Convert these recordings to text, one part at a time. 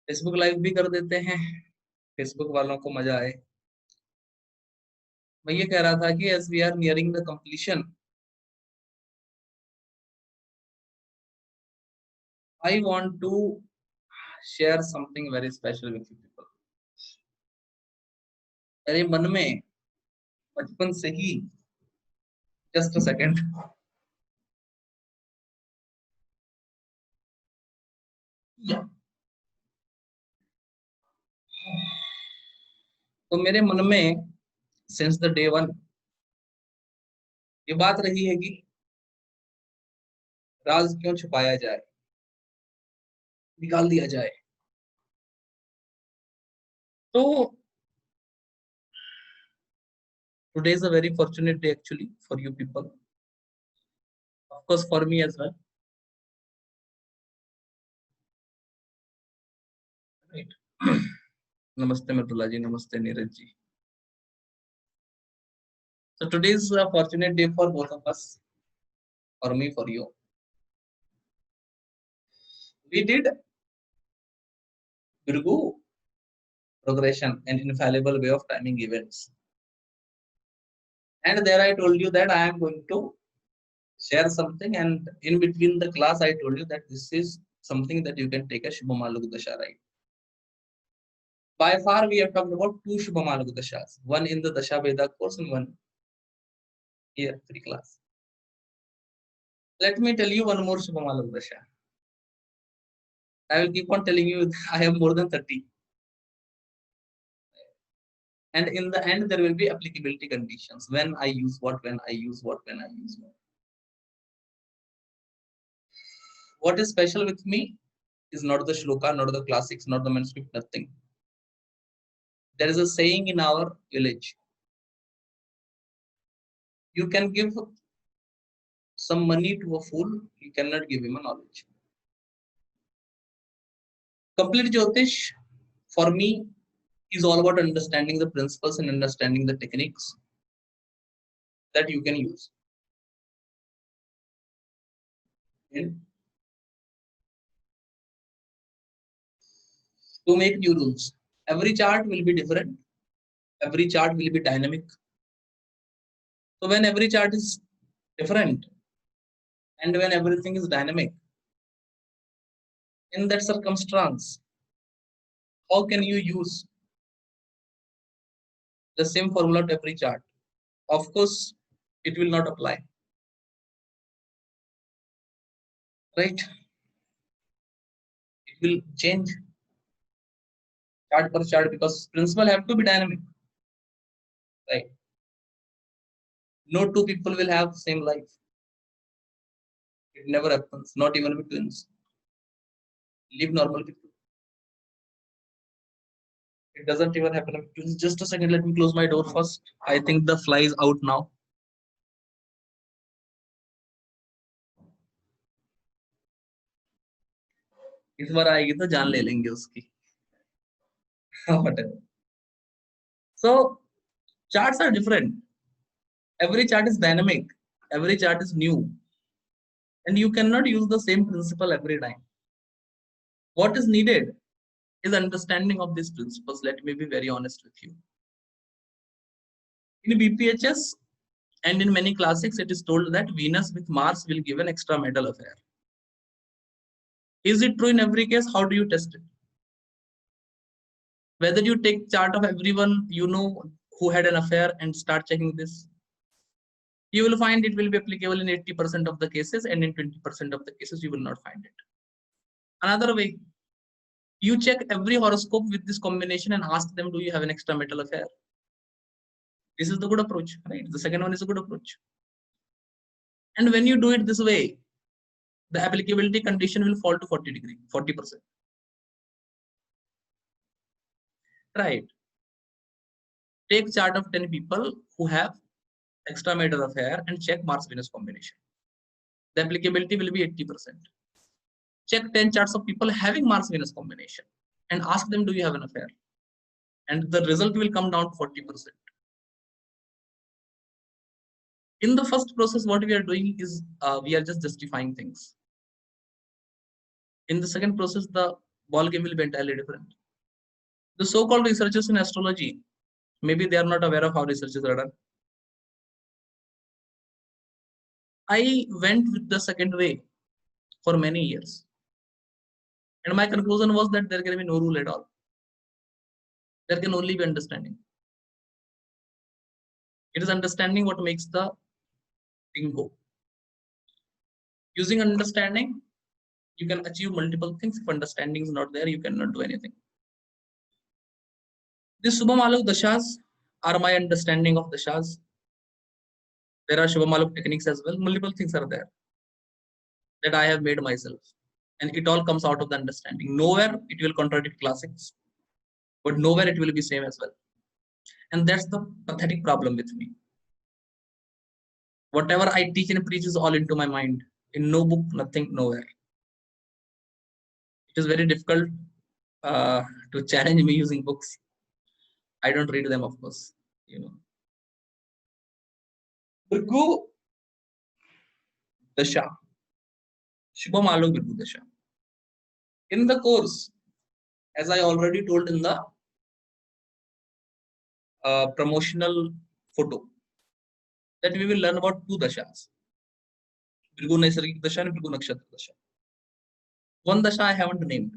Facebook live भी कर देते हैं, फेसबुक वालों को मजा आए। मैं ये कह रहा था कि as we are nearing the completion, I want to share something very special with you people. मेरे मन में बचपन से ही, जस्ट अ सेकेंड, तो मेरे मन में सिंस द डे वन ये बात रही है कि राज क्यों छुपाया जाए, निकाल दिया जाए। तो today is a very fortunate day actually for you people, of course for me as well, right? नमस्ते मृदुला जी, नमस्ते Neeraj ji. So today is a fortunate day for both of us, for me, for you. We did Virgo progression, an infallible way of timing events. And there I told you that I am going to share something, and in between the class I told you that this is something that you can take a Shubhamaluk Dasha, right? By far we have talked about two Shubhamaluk Dashas, one in the Dasha Veda course and one here, free class. Let me tell you one more Shubhamaluk Dasha. I will keep on telling you I have more than 30. And in the end, there will be applicability conditions. When I use what, when I use what, when I use what. What is special with me is not the shloka, not the classics, not the manuscript, nothing. There is a saying in our village. You can give some money to a fool, you cannot give him a knowledge. Complete Jyotish, for me, is all about understanding the principles and understanding the techniques that you can use. And to make new rules. Every chart will be different. Every chart will be dynamic. So when every chart is different and when everything is dynamic, in that circumstance, how can you use the same formula to every chart? Of course, it will not apply, right? It will change chart per chart because principle have to be dynamic, right? No two people will have the same life. It never happens, not even with twins. Live normal people. It doesn't even happen with twins. Just a second, let me close my door first. I think the fly is out now. इस बार आएगी तो जान ले लेंगे उसकी। Whatever. So charts are different. Every chart is dynamic. Every chart is new. And you cannot use the same principle every time. What is needed is understanding of these principles. Let me be very honest with you. In BPHS and in many classics, it is told that Venus with Mars will give an extramarital affair. Is it true in every case? How do you test it? Whether you take chart of everyone you know who had an affair and start checking this, you will find it will be applicable in 80% of the cases, and in 20% of the cases you will not find it. Another way, you check every horoscope with this combination and ask them, do you have an extramarital affair? This is the good approach, right? The second one is a good approach. And when you do it this way, the applicability condition will fall to 40%. Right. Take chart of 10 people who have extramarital affair and check Mars Venus combination. The applicability will be 80%. Check 10 charts of people having Mars Venus combination and ask them, do you have an affair? And the result will come down to 40%. In the first process, what we are doing is we are just justifying things. In the second process, the ball game will be entirely different. The so-called researchers in astrology, maybe they are not aware of how researches are done. I went with the second way for many years. And my conclusion was that there can be no rule at all. There can only be understanding. It is understanding what makes the thing go. Using understanding, you can achieve multiple things. If understanding is not there, you cannot do anything. These Shubham Alok Dashas are my understanding of Dashas. There are Shubham Alok techniques as well. Multiple things are there that I have made myself. And it all comes out of the understanding. Nowhere it will contradict classics, but nowhere it will be same as well. And that's the pathetic problem with me. Whatever I teach and preach is all into my mind. In no book, nothing, nowhere. It is very difficult to challenge me using books. I don't read them, of course. Bhrigu Dasha. Shubham Alok Bhrigu Dasha. In the course, as I already told in the promotional photo, that we will learn about two dashas. Bhrigu Naisargik Dasha and Bhrigu Nakshatra Dasha. One dasha I haven't named.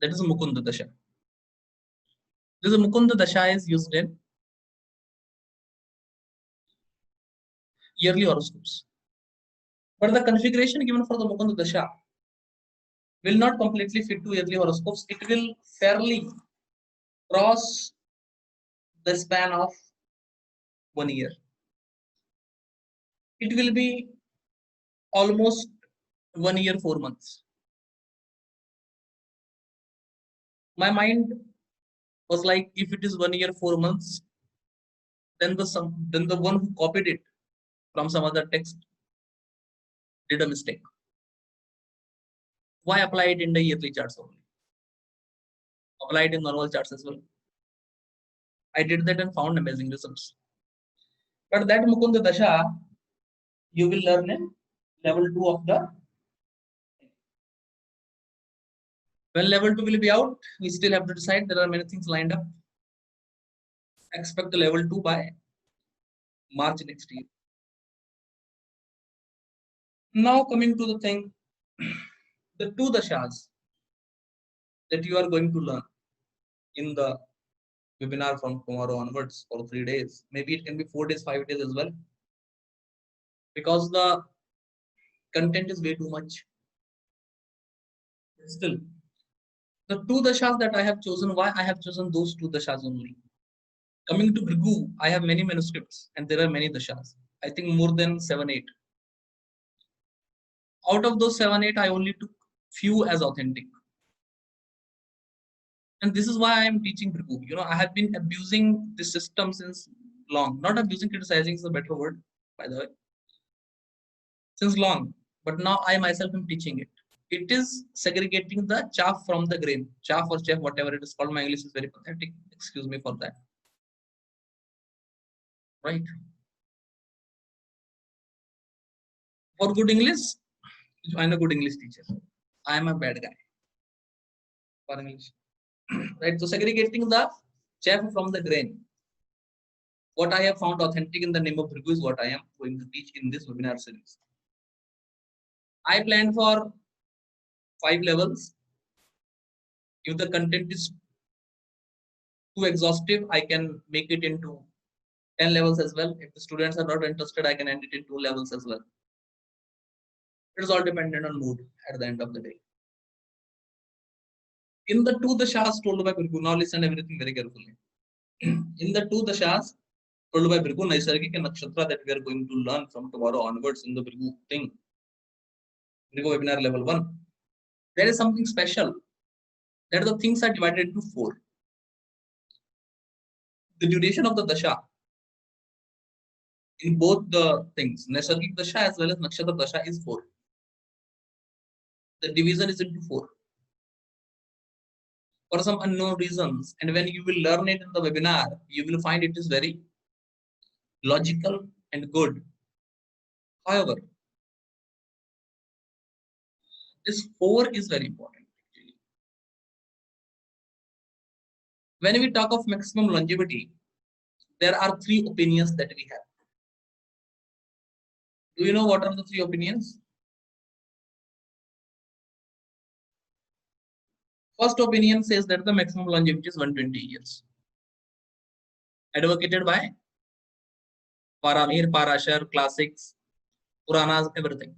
That is Mukunda Dasha. This Mukunda Dasha is used in yearly horoscopes. But the configuration given for the Mukunda Dasha will not completely fit to yearly horoscopes. It will fairly cross the span of 1 year. It will be almost 1 year, 4 months. My mind was like, if it is 1 year, 4 months, then the one who copied it from some other text did a mistake. Why apply it in the yearly charts only? Apply it in normal charts as well. I did that and found amazing results. But that Mukunda Dasha, you will learn in level 2 of the. When level 2 will be out, we still have to decide. There are many things lined up. Expect the level 2 by March next year. Now coming to the thing, the two dashas that you are going to learn in the webinar from tomorrow onwards for 3 days. Maybe it can be 4 days, 5 days as well. Because the content is way too much. Still, the two dashas that I have chosen, why I have chosen those two dashas only. Coming to Bhrigu, I have many manuscripts and there are many dashas. I think more than 7, 8. Out of those 7, 8, I only took few as authentic. And this is why I am teaching Bhrigu. I have been abusing this system since long. Not abusing, criticizing is a better word, by the way. Since long. But now I myself am teaching it. It is segregating the chaff from the grain. Chaff or chaff, whatever it is called. My English is very pathetic. Excuse me for that. Right. For good English, join a good English teacher. I am a bad guy for English. Right. So segregating the chaff from the grain. What I have found authentic in the name of Bhrigu is what I am going to teach in this webinar series. I planned for 5 levels. If the content is too exhaustive, I can make it into 10 levels as well. If the students are not interested, I can end it in 2 levels as well. It is all dependent on mood at the end of the day. In the two dashas told by Bhrigu, now listen everything very carefully. In the two dashas told by Bhrigu, Naisargik and Nakshatra that we are going to learn from tomorrow onwards in the Bhrigu thing, Bhrigu webinar level 1, there is something special. That the things are divided into 4. The duration of the dasha in both the things, Naisargik dasha as well as Nakshatra dasha, is 4. The division is into 4. For some unknown reasons, and when you will learn it in the webinar, you will find it is very logical and good. However, this 4 is very important. When we talk of maximum longevity, there are three opinions that we have. Do you know what are the three opinions? First opinion says that the maximum longevity is 120 years, advocated by Paramir, Parashar, classics, Puranas, everything.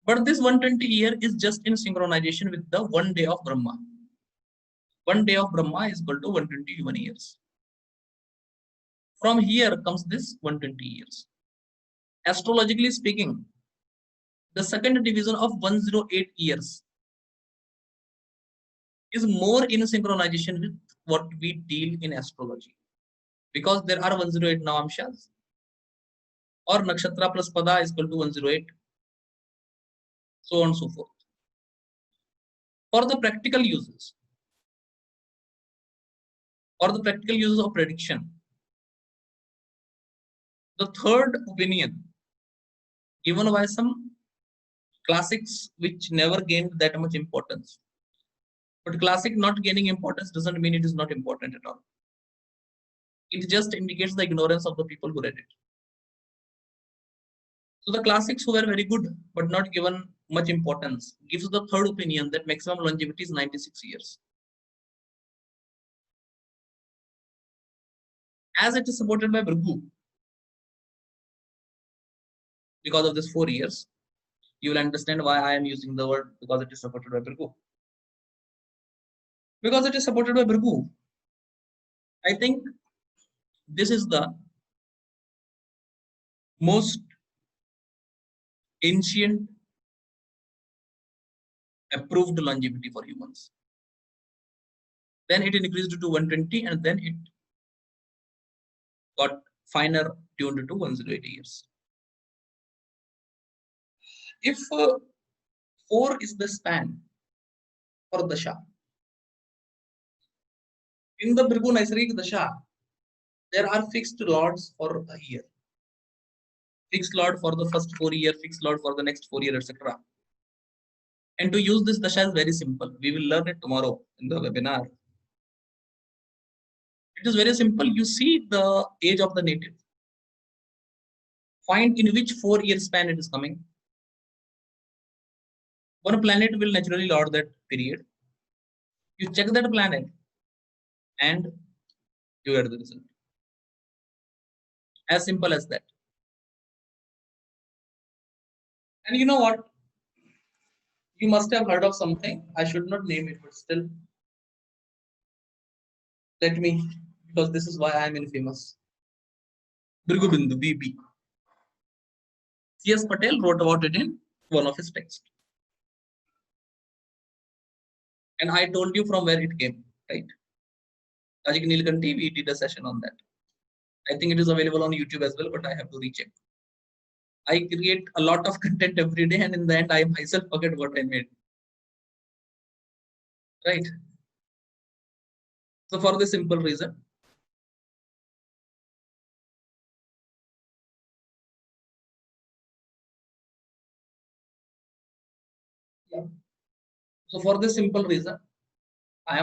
But this 120 year is just in synchronization with the 1 day of Brahma. 1 day of Brahma is equal to 120 human years. From here comes this 120 years. Astrologically speaking, the second division of 108 years is more in synchronization with what we deal in astrology. Because there are 108 Navamshas, or Nakshatra plus Pada is equal to 108, so on and so forth. For the practical uses, of prediction, the third opinion given by some classics which never gained that much importance. But classic not gaining importance doesn't mean it is not important at all. It just indicates the ignorance of the people who read it. So the classics who were very good but not given much importance gives the third opinion that maximum longevity is 96 years. As it is supported by Bhrigu, because of this 4 years, you will understand why I am using the word because it is supported by Bhrigu. Because it is supported by Bhrigu, I think this is the most ancient approved longevity for humans. Then it increased to 120 and then it got finer tuned to 108 years. If 4 is the span for Dasha, in the Bhrigu Naisargic Dasha, there are fixed lords for a year. Fixed lord for the first 4 years, fixed lord for the next 4 years, etc. And to use this Dasha is very simple. We will learn it tomorrow in the webinar. It is very simple. You see the age of the native. Find in which 4 year span it is coming. One planet will naturally lord that period. You check that planet and you get the result. As simple as that. And you know what? You must have heard of something. I should not name it, but still, let me, because this is why I am infamous. Bhrigu Bindu, BB. C.S. Patel wrote about it in one of his texts. And I told you from where it came, right? Tajik Nilkanti, we did a session on that. I think it is available on YouTube as well, but I have to recheck. I create a lot of content every day, and in the end, I myself forget what I made. Right? So for this simple reason, yeah. So for this simple reason, I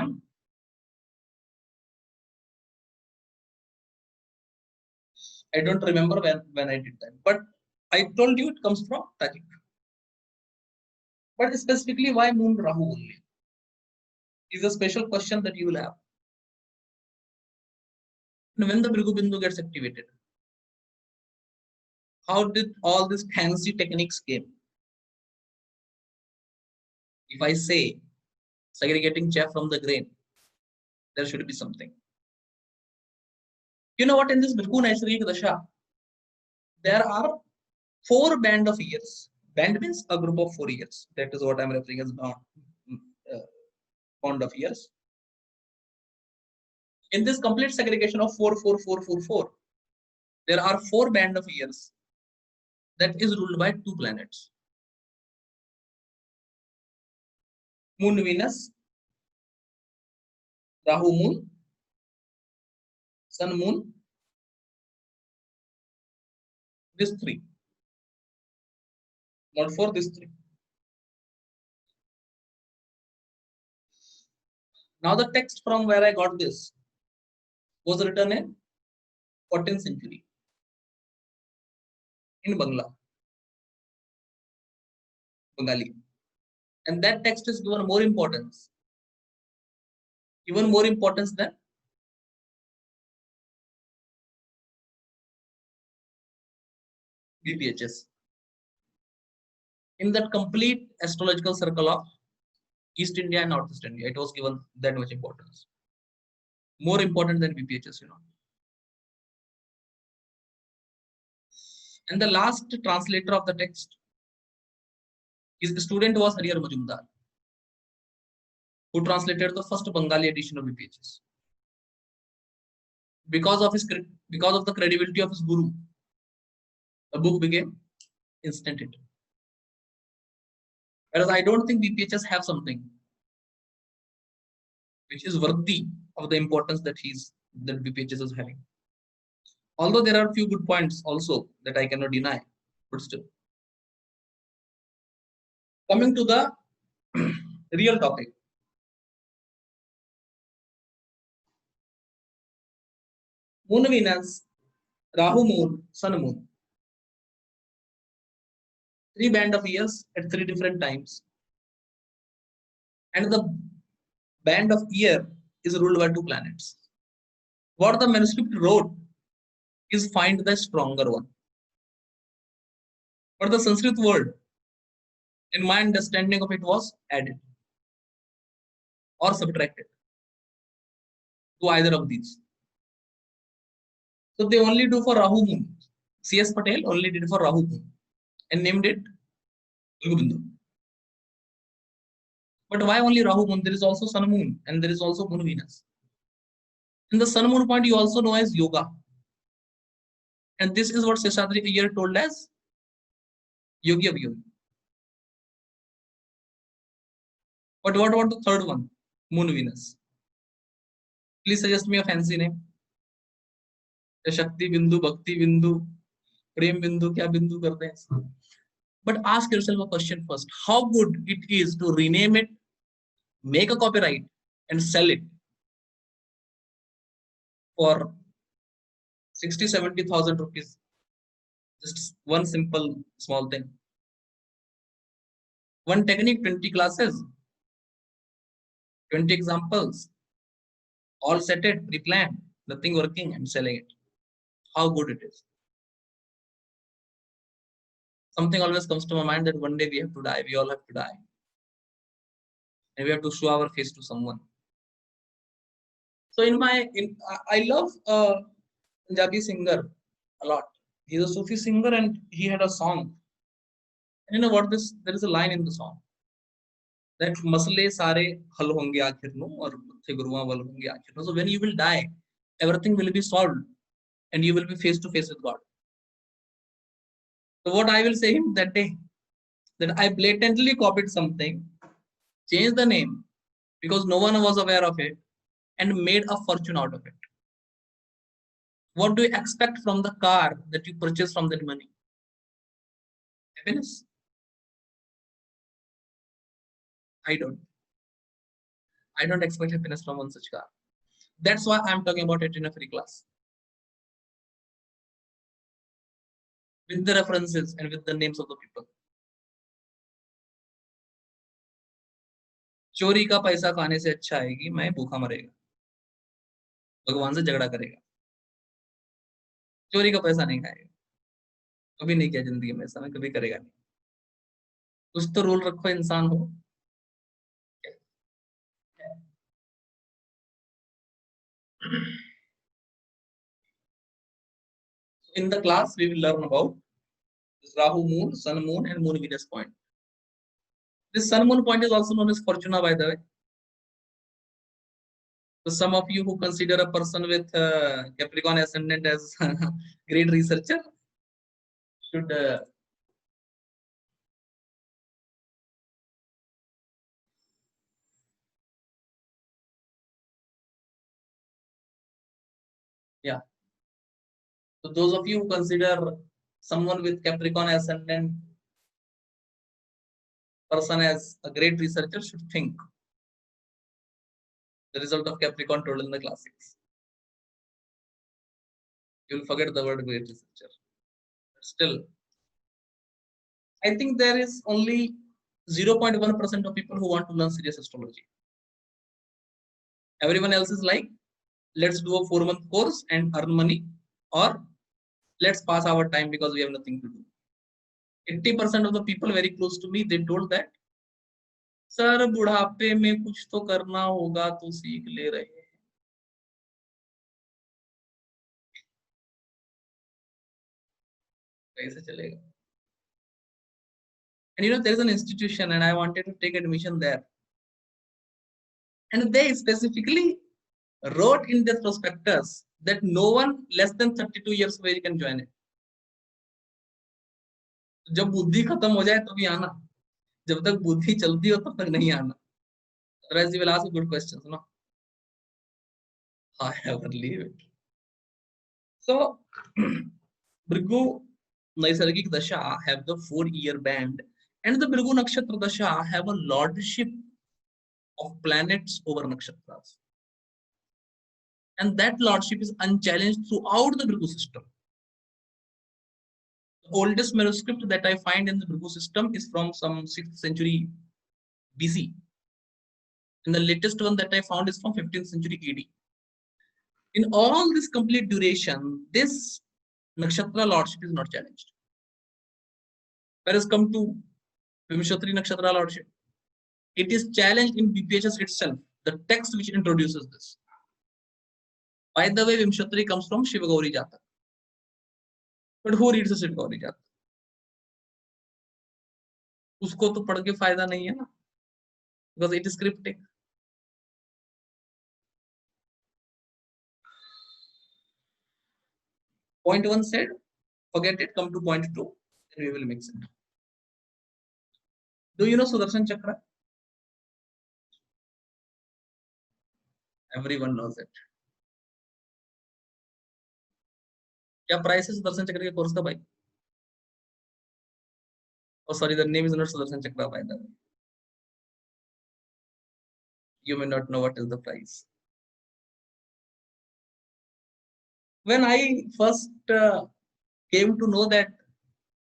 don't remember when I did that, but I told you it comes from Tajik. But specifically, why Moon Rahu only? Is a special question that you will have. And when the Bhrigu Bindu gets activated, how did all these fancy techniques came? If I say segregating chaff from the grain, there should be something. You know what? In this Bhrigu Naisargic Dasha, there are 4 band of years. Band means a group of 4 years. That is what I'm referring as bond of years. In this complete segregation of 4, 4, 4, 4, 4, there are 4 band of years that is ruled by 2 planets. Moon Venus, Rahu Moon, Sun Moon, this 3. Not 4, this 3. Now the text from where I got this was written in 14th century in Bengali. And that text is given more importance, even more importance than BPHS. In that complete astrological circle of East India and Northeast India, it was given that much importance. More important than BPHS, you know. And the last translator of the text, his student was Harihar Majumdar, who translated the first Bengali edition of BPHS. Because of the credibility of his guru, the book became instant hit. Whereas I don't think BPHS have something which is worthy of the importance that BPHS is having. Although there are a few good points also that I cannot deny, but still. Coming to the real topic. Moon Venus, Rahu Moon, Sun Moon. 3 band of years at 3 different times. And the band of year is ruled by 2 planets. What the manuscript wrote is find the stronger one. But the Sanskrit word, in my understanding of it, was added or subtracted to either of these. So they only do for Rahu Moon. C.S. Patel only did for Rahu Moon and named it Bindu. But why only Rahu Moon? There is also Sun Moon and there is also Moon Venus. In the Sun Moon point, you also know as Yoga. And this is what Seshadri Iyer told as Yogi of Yogi. But what about the third one? Moon Venus. Please suggest me a fancy name. Shakti Bindu, Bhakti Bindu, Prem Bindu, kya Bindu karte hain? But ask yourself a question first. How good it is to rename it, make a copyright, and sell it for 60,000-70,000 rupees. Just one simple small thing. One technique, 20 classes, 20 examples, all set it, pre-planned, nothing working, and selling it. How good it is. Something always comes to my mind that one day we have to die. We all have to die. And we have to show our face to someone. So I love Punjabi singer a lot. He's a Sufi singer and he had a song. And you know what there is a line in the song. That masle sare hal honge aakhir no aur guruan wal honge aakhir no. So when you will die, everything will be solved and you will be face to face with God. So what I will say him that day, that I blatantly copied something, changed the name because no one was aware of it, and made a fortune out of it. What do you expect from the car that you purchase from that money? Happiness? I don't expect happiness from one such car. That's why I'm talking about it in a free class. With the references and with the names of the people. चोरी का पैसा खाने से अच्छा है कि मैं भूखा मरेगा, भगवान से झगड़ा करेगा, चोरी का पैसा नहीं खाएगा, कभी नहीं किया जिंदगी में, ऐसा कभी करेगा नहीं. कुछ तो रूल रखो, इंसान हो. In the class, we will learn about Rahu Moon, Sun Moon, and Moon Venus point. This Sun Moon point is also known as Fortuna, by the way. So some of you who consider a person with Capricorn ascendant as great researcher should yeah. So those of you who consider someone with Capricorn ascendant person as a great researcher should think The result of Capricorn told in the classics. You'll forget the word great researcher. Still, I think there is only 0.1% of people who want to learn serious astrology. Everyone else is like, let's do a 4-month course and earn money, or let's pass our time because we have nothing to do. 80% of the people very close to me, they told that, sir बुढ़ापे में कुछ तो करना होगा तो सीख ले रहे हैं. कैसे चलेगा? And there is an institution and I wanted to take admission there. And they specifically wrote in their prospectus that no one less than 32 years of age can join it. जब बुद्धि खत्म हो जाए तभी आना, जब तक बुद्धि चलती हो तब तक नहीं आना. Otherwise you will ask good questions, no? I have to leave it. So Bhrigu Naisargik Dasha have the 4-year band, and the Bhrigu Nakshatra Dasha have a lordship of planets over nakshatras. And that lordship is unchallenged throughout the Bhrigu system. The oldest manuscript that I find in the Bhrigu system is from some 6th century BC. And the latest one that I found is from 15th century AD. In all this complete duration, this nakshatra lordship is not challenged. Whereas come to Vimshatri nakshatra lordship, it is challenged in BPHS itself, the text which introduces this. By the way, Vimshatri comes from Shiva Gauri Jatak. But who reads the Shiva Gauri Jatak? उसको तो पढ़ के फायदा नहीं है ना, because it is cryptic. Point 1 said, forget it, come to point 2, and we will mix it. Do you know Sudarshan Chakra? Everyone knows it. क्या price है सुदर्शन चक्र के कोर्स का भाई? Oh, sorry, the name is not Sudarshan Chakra, by the way. You may not know what is the price. When I first came to know that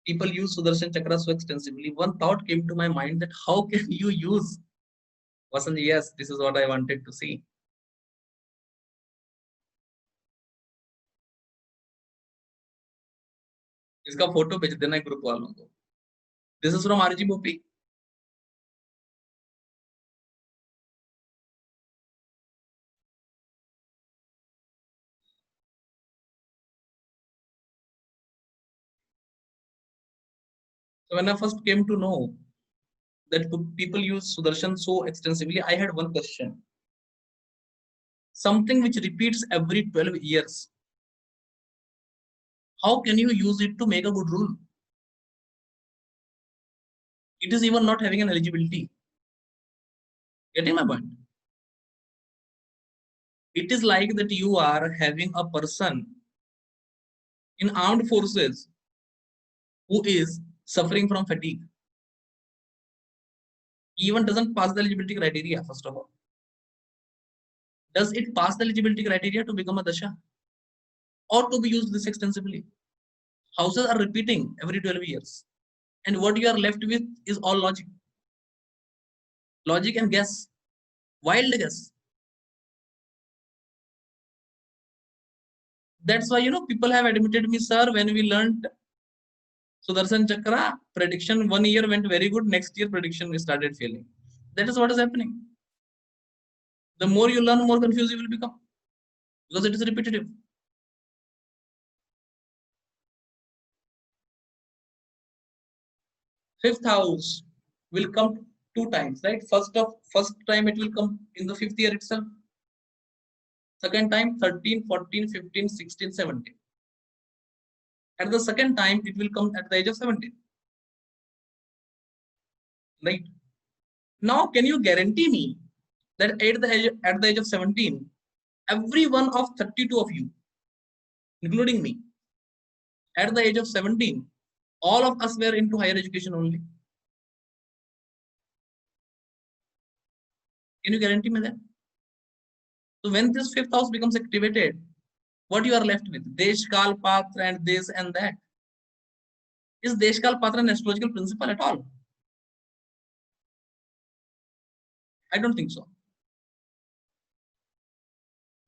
people use Sudarshan Chakra so extensively, one thought came to my mind that how can you use? Wasn't yes, this is what I wanted to see. इसका photo भेज देना group वालों को. This is from RG Bopi. So when I first came to know that people use Sudarshan so extensively, I had one question. Something which repeats every 12 years, how can you use it to make a good rule? It is even not having an eligibility. Getting my point? It is like that you are having a person in armed forces who is suffering from fatigue. He even doesn't pass the eligibility criteria, first of all. Does it pass the eligibility criteria to become a dasha? Or to be used this extensively? Houses are repeating every 12 years. And what you are left with is all logic. Logic and guess. Wild guess. That's why, people have admitted me, sir, when we learned Sudarshan Chakra, prediction 1 year went very good, next year prediction we started failing. That is what is happening. The more you learn, more confused you will become. Because it is repetitive. Fifth house will come 2 times, right? First time it will come in the 5th year itself. Second time 13, 14, 15, 16, 17. At the second time it will come at the age of 17. Right? Now can you guarantee me that at the age of 17, every one of 32 of you, including me, at the age of 17, all of us were into higher education only? Can you guarantee me that? So when this fifth house becomes activated, what you are left with? Desh, Kal, Patra, and this and that. Is Desh, Kal, Patra an astrological principle at all? I don't think so.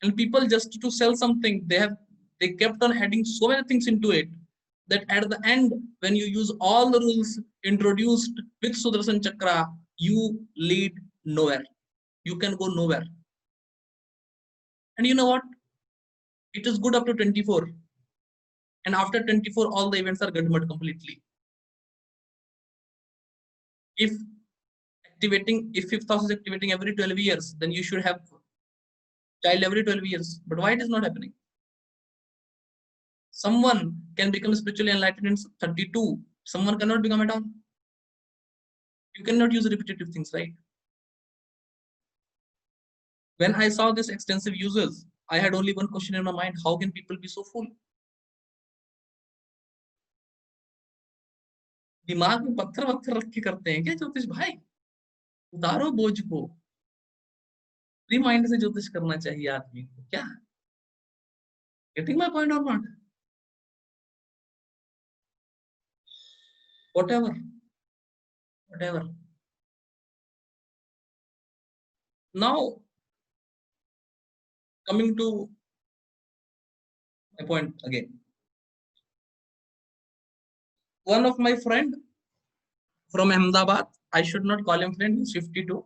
And people, just to sell something, they kept on adding so many things into it that at the end, when you use all the rules introduced with Sudarshan Chakra, you lead nowhere. You can go nowhere. And you know what? It is good up to 24. And after 24, all the events are gadmad completely. If fifth house is activating every 12 years, then you should have child every 12 years. But why it is not happening? Someone can become spiritually enlightened in 32. Someone cannot become at all. You cannot use repetitive things, right? When I saw this extensive uses, I had only one question in my mind: how can people be so full? दिमाग में पत्थर वत्थर रख के करते हैं क्या ज्योतिष भाई? उतारो बोझ को, फ्री माइंड से ज्योतिष करना चाहिए आदमी को क्या? गेटिंग माय पॉइंट और not? Whatever, whatever. Now, coming to my point again. One of my friend from Ahmedabad, I should not call him friend, he's 52.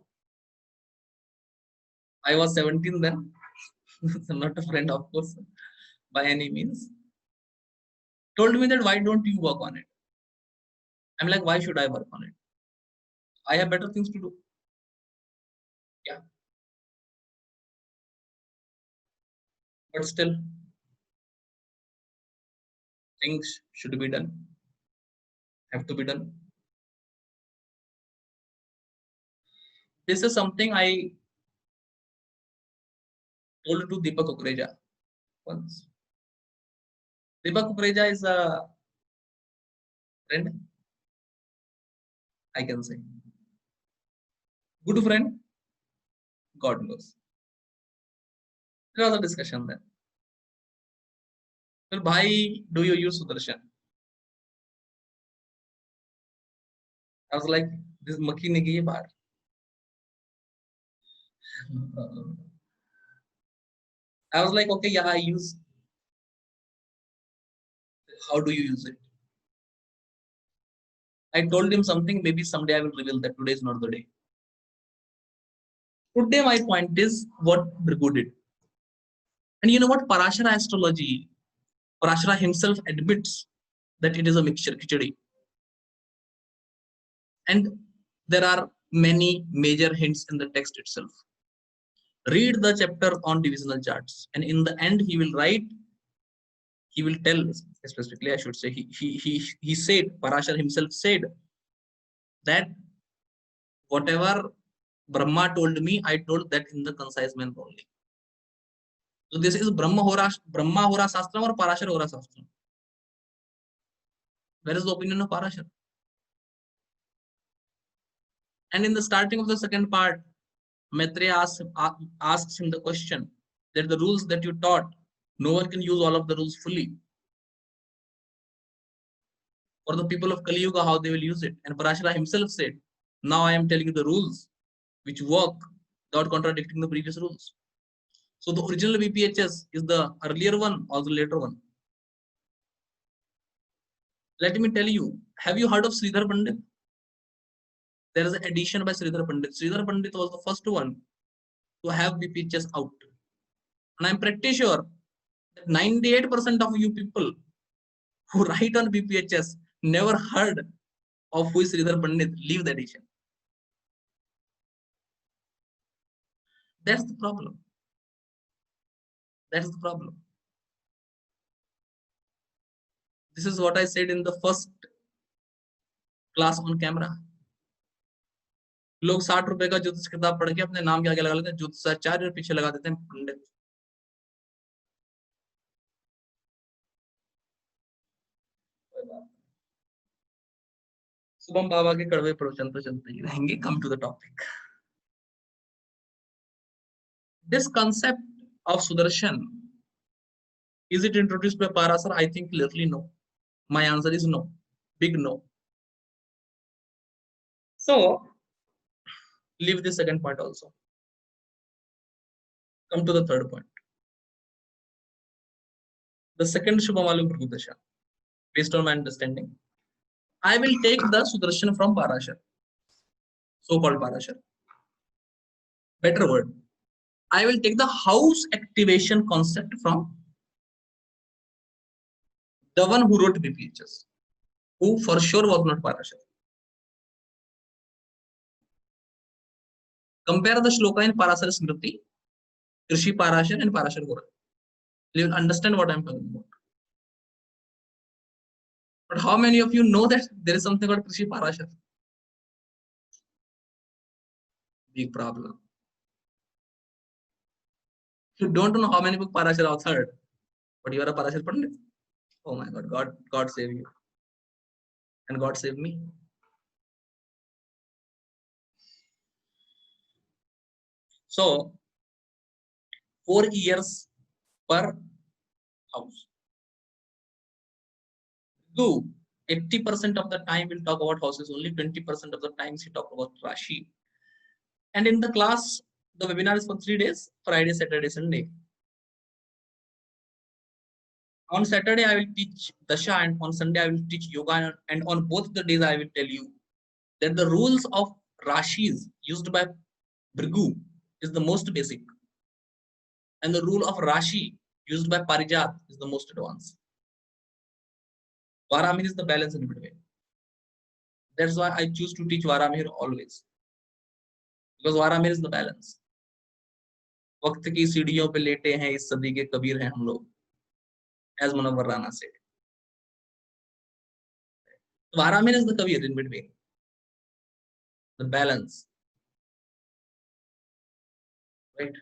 I was 17 then. Not a friend, of course, by any means. Told me that why don't you work on it? I'm like, why should I work on it? I have better things to do. Yeah. But still, things should be done. Have to be done. This is something I told to Deepak Kukreja once. Deepak Kukreja is a friend, I can say. Good friend, God knows. There was a discussion there. Well, bhai, do you use Sudarshan? I was like, this maki negi hai baar. I was like, okay, yeah, I use. How do you use it? I told him something, maybe someday I will reveal that. Today is not the day. Today, my point is what Bhrigu did. And you know what? Parashara astrology, Parashara himself admits that it is a mixture, khichdi. And there are many major hints in the text itself. Read the chapter on divisional charts, and in the end, he will write, he will tell specifically, I should say, he said, Parashar himself said that whatever Brahma told me, I told that in the concise manner only. So this is Brahma Hora Shastram or Parashar Hora Shastram. Where is the opinion of Parashar? And in the starting of the second part, Maitreya asks him the question that the rules that you taught, no one can use all of the rules fully. For the people of Kali Yuga, how they will use it. And Parashara himself said, now I am telling you the rules which work without contradicting the previous rules. So the original BPHS is the earlier one or the later one? Let me tell you, have you heard of Sridhar Pandit? There is an edition by Sridhar Pandit. Sridhar Pandit was the first one to have BPHS out. And I'm pretty sure that 98% of you people who write on BPHS never heard of who is Sridhar Pandit. Leave the edition. That's the problem. That's the problem. This is what I said in the first class on camera. लोग 60 रुपए का ज्योतिष किताब पढ़ के अपने नाम के आगे लगा लेते हैं ज्योतिषाचार्य और पीछे लगा देते हैं पंडित. शुभम बाबा के कड़वे प्रवचन तो चलते ही रहेंगे. Come to the topic. This concept of Sudarshan, is it introduced by Parasar? I think clearly no. My answer is no. Big no. So leave the second part also. Come to the third point. The second Shubhamalu Bhrudasha, based on my understanding, I will take the Sudarshan from Parashar, so-called Parashar. Better word. I will take the house activation concept from the one who wrote BPHS, who for sure was not Parashar. Compare the shloka in Parasar Smriti, Krishi Parashar, and Parashar Gorak. You will understand what I am talking about. But how many of you know that there is something called Krishi Parashar? Big problem. You don't know how many books Parashar authored, but you are a Parashar Pandit. Oh my God, God save you. And God save me. So 4 years per house. Do 80% of the time we'll talk about houses, only 20% of the times we talk about Rashi. And in the class, the webinar is for 3 days, Friday, Saturday, Sunday. On Saturday, I will teach Dasha, and on Sunday, I will teach Yoga. And on both the days, I will tell you that the rules of Rashis used by Bhrigu is the most basic. And the rule of Rashi used by Parijat is the most advanced. Varamir is the balance in between. That's why I choose to teach Varamir always. Because Varamir is the balance. वक्त की सीढ़ियों पे लेटे हैं इस सदी के कबीर हैं हम लोग, as Munawwar Rana said. Varamir is the Kabir in between, the balance, right?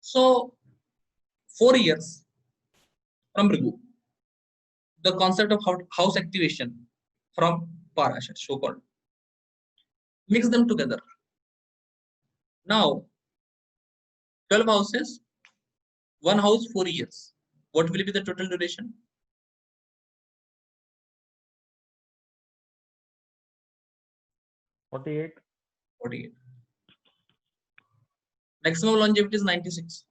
So 4 years from Bhrigu, the concept of house activation from Parashar, so called. Mix them together. Now 12 houses, one house 4 years. What will be the total duration? 48. 48. Maximum longevity is 96.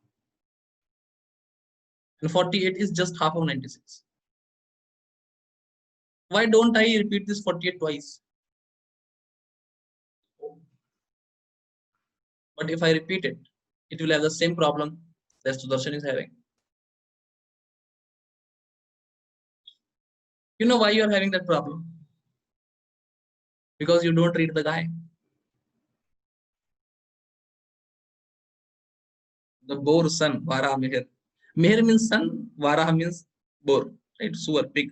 And 48 is just half of 96. Why don't I repeat this 48 twice? But if I repeat it, it will have the same problem that Sudarshan is having. You know why you are having that problem? Because you don't read the guy. The boar son, Vara Meher. Meher means son, Vara means boar, right? Sewer, pig.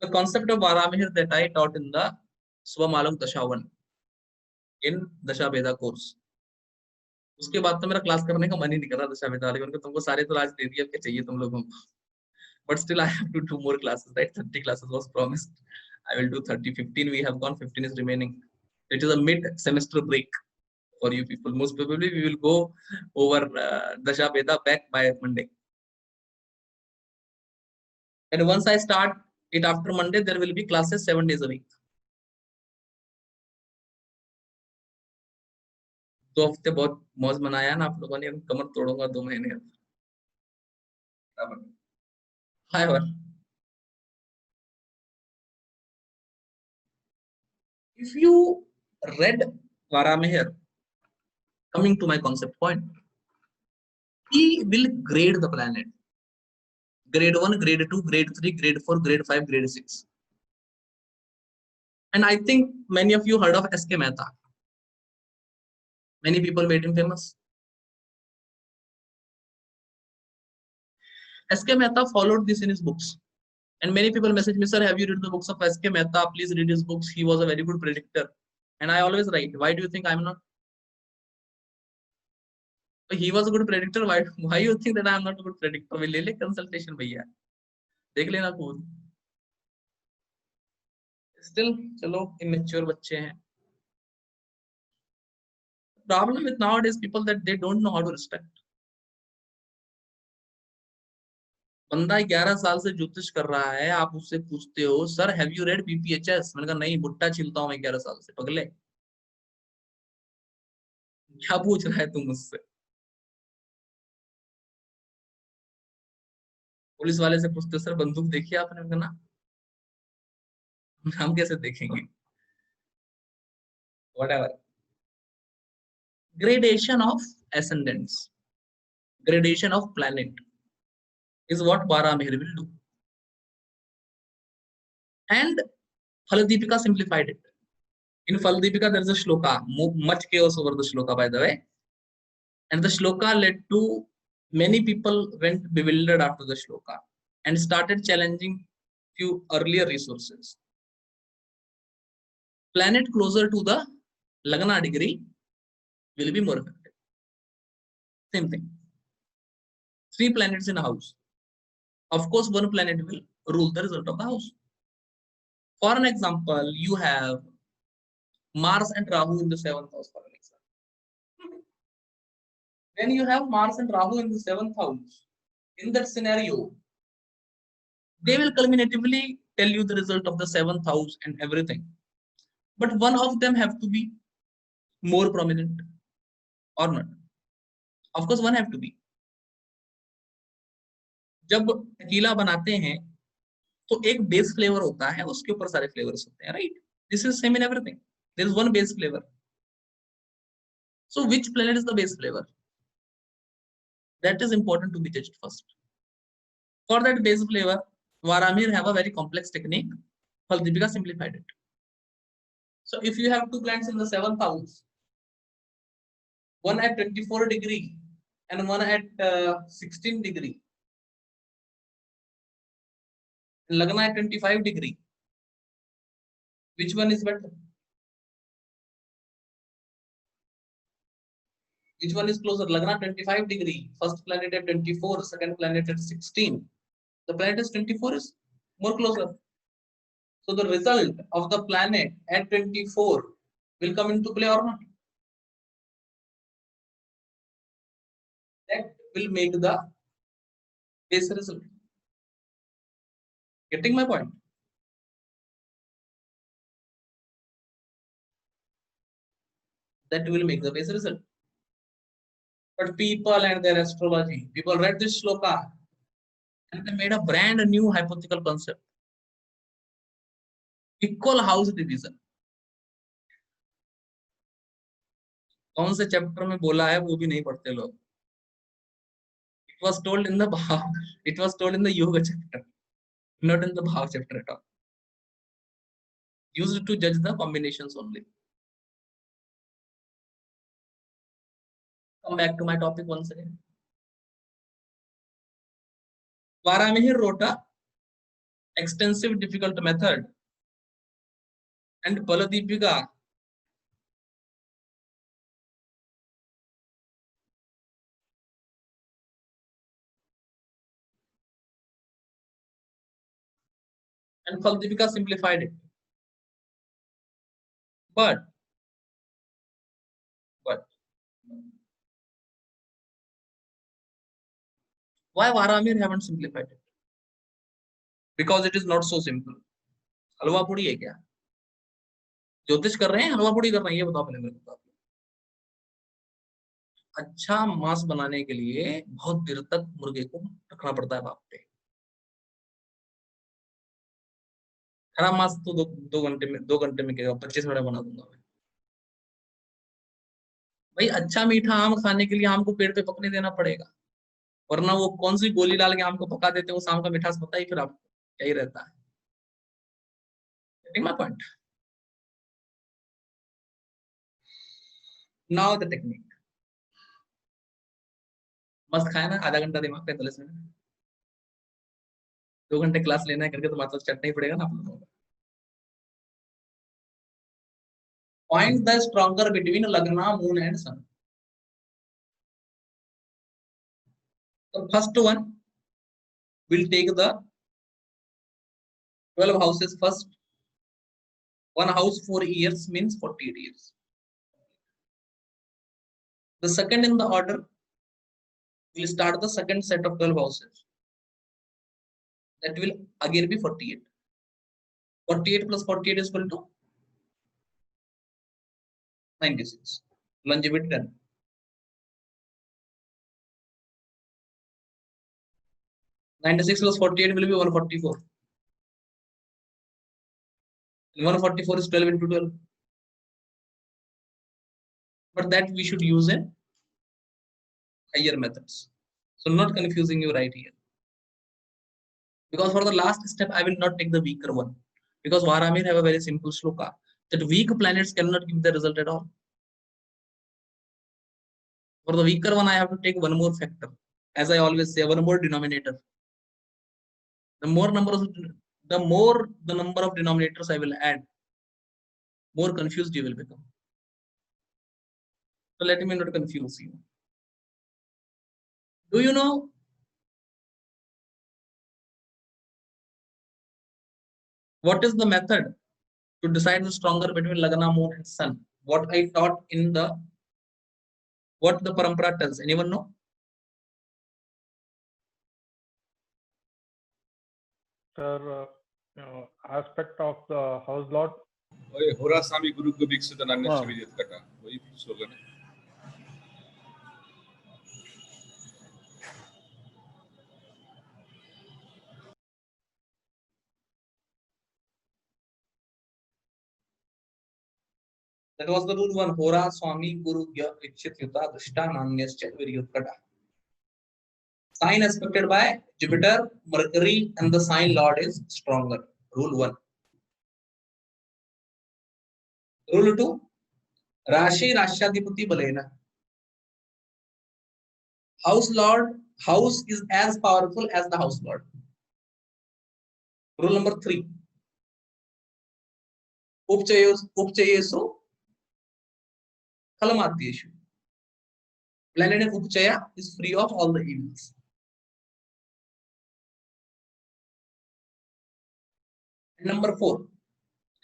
The concept of Vara Meher that I taught in the Swamalam Dashavan in Dasha Veda course. उसके बाद तो मेरा class करने का मन ही नहीं कर रहा दशा वेदा वाले को, तुमको सारे तो आज दे दिया, क्या चाहिए तुम लोगों को? But still I have to do more classes, right? 30 classes was promised. I will do 30. 15 we have gone, 15 is remaining. It is a mid semester break for you people. Most probably we will go over Dasha Veda back by Monday. And once I start it after Monday, there will be classes 7 days a week. 2 हफ्ते बहुत मौज मनाया ना आप लोगों ने, कमर तोड़ूंगा 2 महीने. However, if you read Varameher, coming to my concept point, he will grade the planet. Grade 1, grade 2, grade 3, grade 4, grade 5, grade 6. And I think many of you heard of S.K. Mehta. Many people made him famous. S.K. Mehta followed this in his books. And many people message me, sir, have you read the books of S.K. Mehta? Please read his books. He was a very good predictor. And I always write, why do you think I'm not? He was a good predictor. Why you think that I am not a good predictor? We ले consultation भैया. देख लेना खुद. Still चलो immature बच्चे हैं. Problem with nowadays people that they don't know how to respect. बंदा 11 साल से ज्योतिष कर रहा है, आप उससे पूछते हो सर हैव यू रेड बीपीएचएस, मैंने कहा नहीं भुट्टा छिलता हूँ मैं 11 साल से. पगले क्या पूछ रहा है तुम मुझसे? पुलिस वाले से पूछते हो सर बंदूक देखी आपने, मैंने कहा ना. हम कैसे देखेंगे? Whatever. Gradation of ascendants, gradation of planet is what Varamihir will do. And Phaladipika simplified it. In Phaladipika, there is a shloka, much chaos over the shloka, by the way. And the shloka led to many people went bewildered after the shloka and started challenging few earlier resources. Planet closer to the Lagna degree will be more effective. Same thing. 3 planets in a house. Of course, 1 planet will rule the result of the house. For an example, you have Mars and Rahu in the 7th house, for an example. When you have Mars and Rahu in the 7th house, in that scenario, they will culminatively tell you the result of the 7th house and everything. But one of them have to be more prominent or not. Of course, one have to be. जब tequila बनाते हैं तो एक base flavour होता है, उसके ऊपर सारे फ्लेवर्स होते हैं, right? This is same in everything. There is one base flavour. So which planet is the base flavor? That is important to be judged first. For that base flavor, Varamir have a very complex technique. Phaladipika simplified it. So if you have 2 planets in the 7th house, one at 24 degree and one at 16 degree, Lagna at 25 degree, which one is better? Which one is closer? Lagna 25 degree, first planet at 24, second planet at 16. The planet is 24 is more closer. So the result of the planet at 24 will come into play or not? That will make the base result. Getting my point? That will make the base result. But people and their astrology, people read this shloka and they made a brand new hypothetical concept. Equal house division. कौन से chapter में बोला है वो भी नहीं पढ़ते लोग. It was told in the Bhav, it was told in the Yoga chapter, not in the Bhav chapter at all. Used to judge the combinations only. Come back to my topic once again. Varamihir wrote a extensive difficult method and Phaladipika simplified it. But why Varamihir haven't simplified it? Because it is not so simple. हलवा पूड़ी है क्या? ज्योतिष कर रहे हैं, हलवा पूड़ी कर रहे हैं, ये बताओ पहले मेरे को. अच्छा मांस बनाने के लिए बहुत देर तक मुर्गे को रखना पड़ता है भाप पे. खराब मांस तो 2 घंटे में क्या 25 मिनट बना दूंगा मैं. भाई अच्छा मीठा आम खाने के लिए आम को पेड़ पे पकने देना पड़ेगा, वरना वो कौन सी गोली डाल के आम को पका देते हैं, उस आम का मिठास पता ही फिर आपको क्या ही रहता है. Getting my point? Now the technique. मस्त खाया ना, आधा घंटा दिमाग 45 मिनट. 2 घंटे क्लास लेना है करके तो मतलब चटना ही पड़ेगा ना आप लोगों को. Find the stronger between Lagna, Moon and Sun. The first one will take the 12 houses first One house 4 years means 48 years. The second in the order will start the second set of 12 houses. That will again be 48. 48 plus 48 is equal to 96. Longevity 10. '96 plus 48 will be 144. 144 is 12 into 12. But that we should use a higher methods. So not confusing you right here. Because for the last step, I will not take the weaker one. Because Varamir have a very simple shloka that weak planets cannot give the result at all. For the weaker one, I have to take one more factor. As I always say, one more denominator. The more the number of denominators I will add, more confused you will become. So let me not confuse you. Do you know what is the method to decide the stronger between Lagna, Moon, and Sun? What I taught in what the parampara tells. Anyone know? Sir, aspect of the house lord. होरा स्वामी गुरु को विकसित अन्य विदित कटा वही slogan है. That was the rule one. Hora Swami Guru Vikshit Yuta Drishta Nanyascha Viryut Kata. Sign aspected by Jupiter, Mercury, and the sign Lord is stronger. Rule 1. Rule 2. Rashi Rashadipati Balena. House is as powerful as the house lord. Rule number 3. Upchayesu Kalamatyeshu. Planet in Upchaya is free of all the evils. Number 4.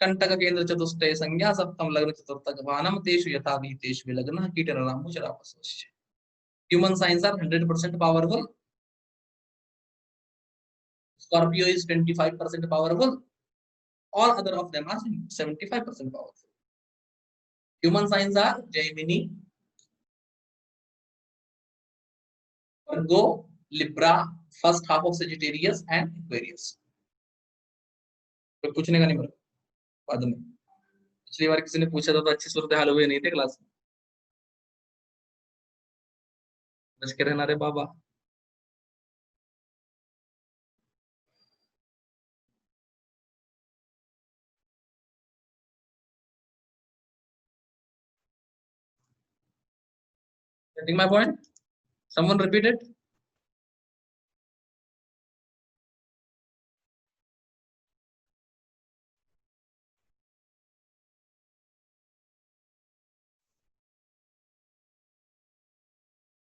Kantaka Kendra Chatuste Sangya Saptam Lagna Chaturtaka Vanam Teshu Yatavi Teshu Vilagana Kitana Mucharapas. Human signs are 100% powerful. Scorpio is 25% powerful. All other of them are 75% powerful. Human signs are Gemini, Virgo, Libra, first half of Sagittarius, and Aquarius. तो पूछने का नहीं मेरे बाद में. पिछली बार किसी ने पूछा था तो अच्छी सूरत हाल हुए नहीं थे क्लास में. बच के रहना रे बाबा. Getting my point? Someone repeat it.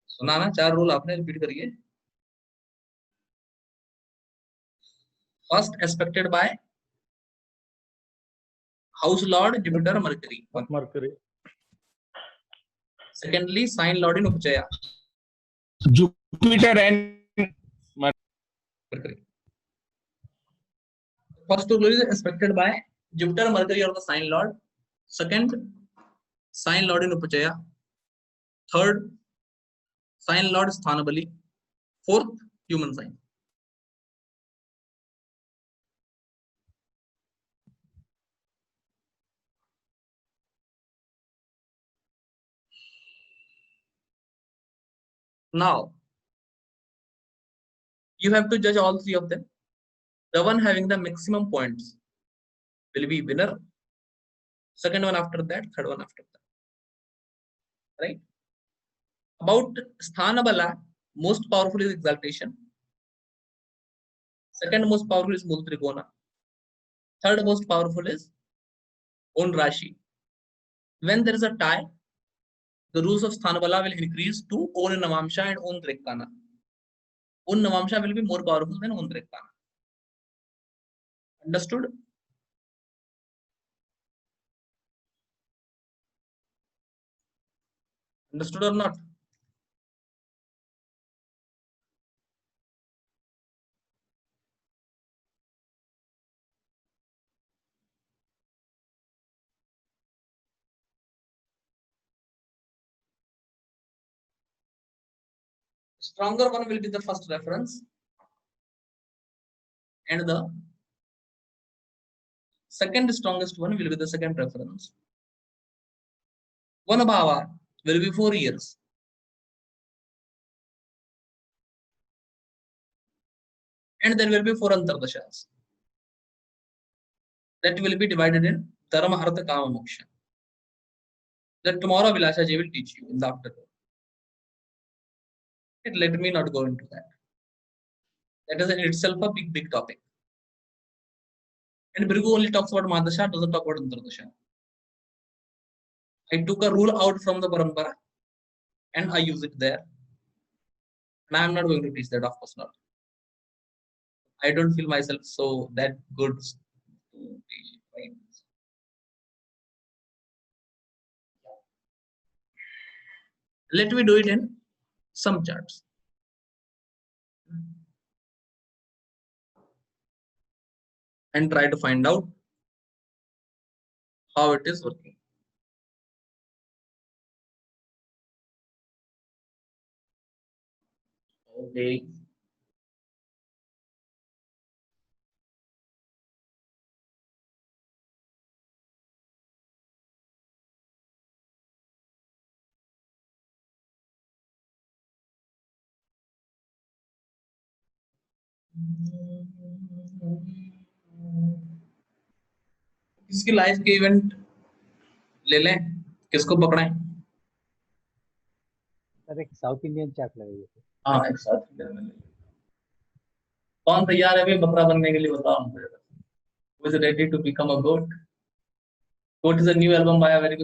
सुना ना? 4 रूल आपने रिपीट करिए. First aspected by house lord Jupiter Mercury. Mercury. Secondly, sign lord in Upchaya. Jupiter and Mercury. First rule is aspected by Jupiter Mercury or the sign lord. Second, sign lord in Upachaya. Third, sign lord Sthanabali. Fourth, human sign. Now, you have to judge all 3 of them. The one having the maximum points will be winner. Second one after that, third one after that. Right? About Sthanabala, most powerful is exaltation. Second most powerful is Mul Trikona. Third most powerful is own Rashi. When there is a tie, the rules of Sthanabala will increase to own Navamsha and own Trikkana. Own Navamsha will be more powerful than own Trikkana. Understood? Understood or not? Stronger one will be the first reference, and the second strongest one will be the second reference. One bhava will be 4 years. And there will be 4 antardashas. That will be divided in dharma, artha, kama, moksha. That tomorrow Vilasha ji will teach you in the afternoon. Let me not go into that. That is in itself a big topic. And Bhrigu only talks about Mahadasha, doesn't talk about Antardasha. I took a rule out from the Parampara and I use it there. And I am not going to teach that, of course not. I don't feel myself so that good to teach it, right? Let me do it in some charts. And try to find out how it is working. Okay. किसकी life के event ले लें, किसको पकड़ें? Sir एक south Indian chart लगाइए। हाँ, एक साउथ इंडियन में कौन तैयार है भाई बकरा बनने के लिए, बताओ मुझे। Who is ready to become a goat? Goat is a new album by a very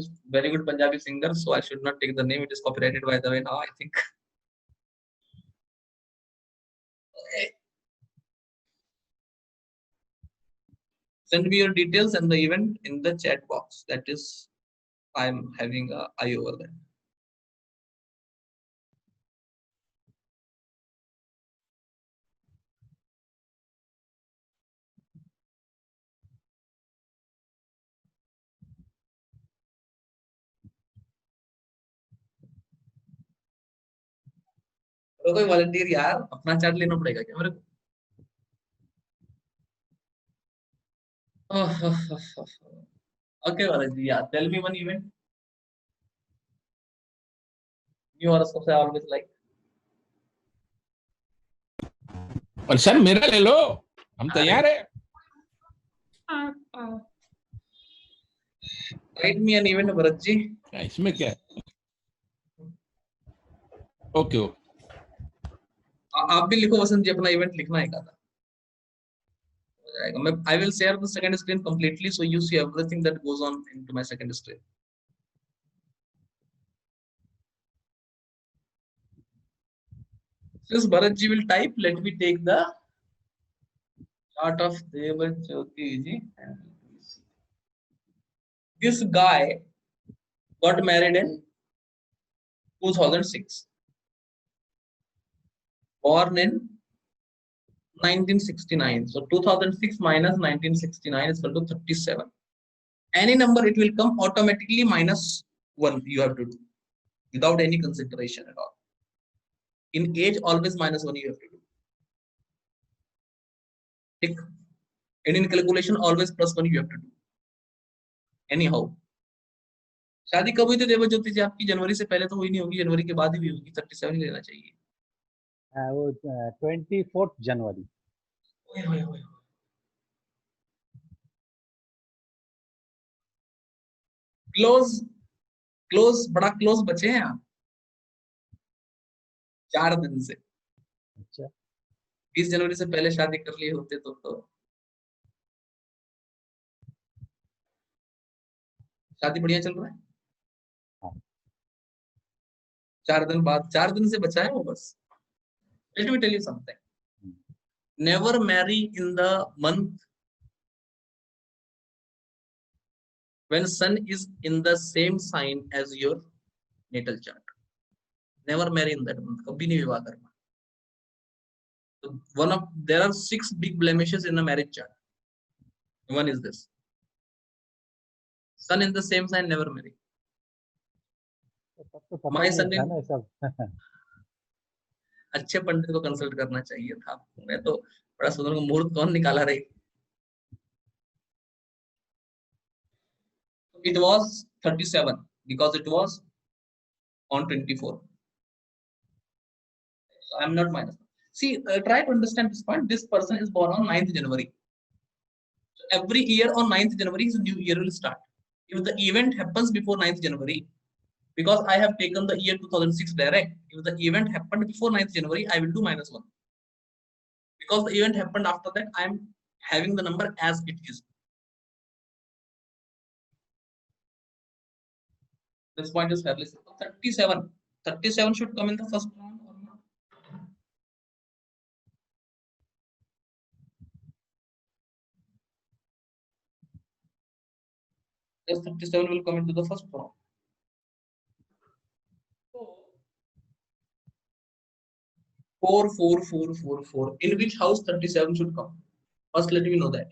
good Punjabi singer, so I should not take the name. It is copyrighted by the way now, I think. Okay. Send me your details and the event in the chat box. That is, I am having an eye over there. तो कोई volunteer यार, अपना chart लेना पड़ेगा क्या मेरे को? Okay, Balaji, yeah. Tell me one event. New horoscope I always like. और सर मेरा ले लो, हम तैयार है। Write me an event, Bharat ji. इसमें क्या है? Okay okay. आप भी लिखो वसंत जी, अपना इवेंट लिखना है का था। I will share the second screen completely, so you see everything that goes on into my second screen. Since Bharat ji will type, let me take the chart of Devajyoti ji. This guy got married in 2006, born in 1969. So 2006 minus 1969 is equal to 37. Any number, it will come automatically minus 1. You have to do without any consideration at all. In age, always minus 1 you have to do. Tick. And in calculation, always plus 1 you have to do. Anyhow, शादी कब हुई थी देवज्योति जी आपकी? जनवरी से पहले तो हुई नहीं होगी, जनवरी के बाद ही भी होगी। 37 ही लेना चाहिए। वो 24 जनवरी। क्लोज बड़ा क्लोज बचे हैं आप 4 दिन से। अच्छा, 20 जनवरी से पहले शादी कर लिए होते तो शादी बढ़िया चल रहा है। 4 दिन बाद, 4 दिन से बचा है वो बस। Let me tell you something. Never marry in the month when sun is in the same sign as your natal chart. Never marry in that month. कभी नहीं विवाह करना. So there are 6 big blemishes in a marriage chart. One is this. Sun in the same sign, never marry. तब तो पता My he son नहीं था in ना सब. अच्छे पंडित को कंसल्ट करना चाहिए था. मैं तो बड़ा सोच रहा हूँ मुहूर्त कौन निकाला रही. It was 37 because it was on 24. So I'm not minus. See, try to understand this point. This person is born on 9th January. So every year on 9th January, his new year will start. If the event happens before 9th January, because I have taken the year 2006 direct, if the event happened before 9th January, I will do -1. Because the event happened after that, I am having the number as it is. This point is fairly simple. 37. 37 should come in the first round or not? Yes, 37 will come into the first round. So, 4, 4, 4, 4, 4. In which house 37 should come? First, let me know that.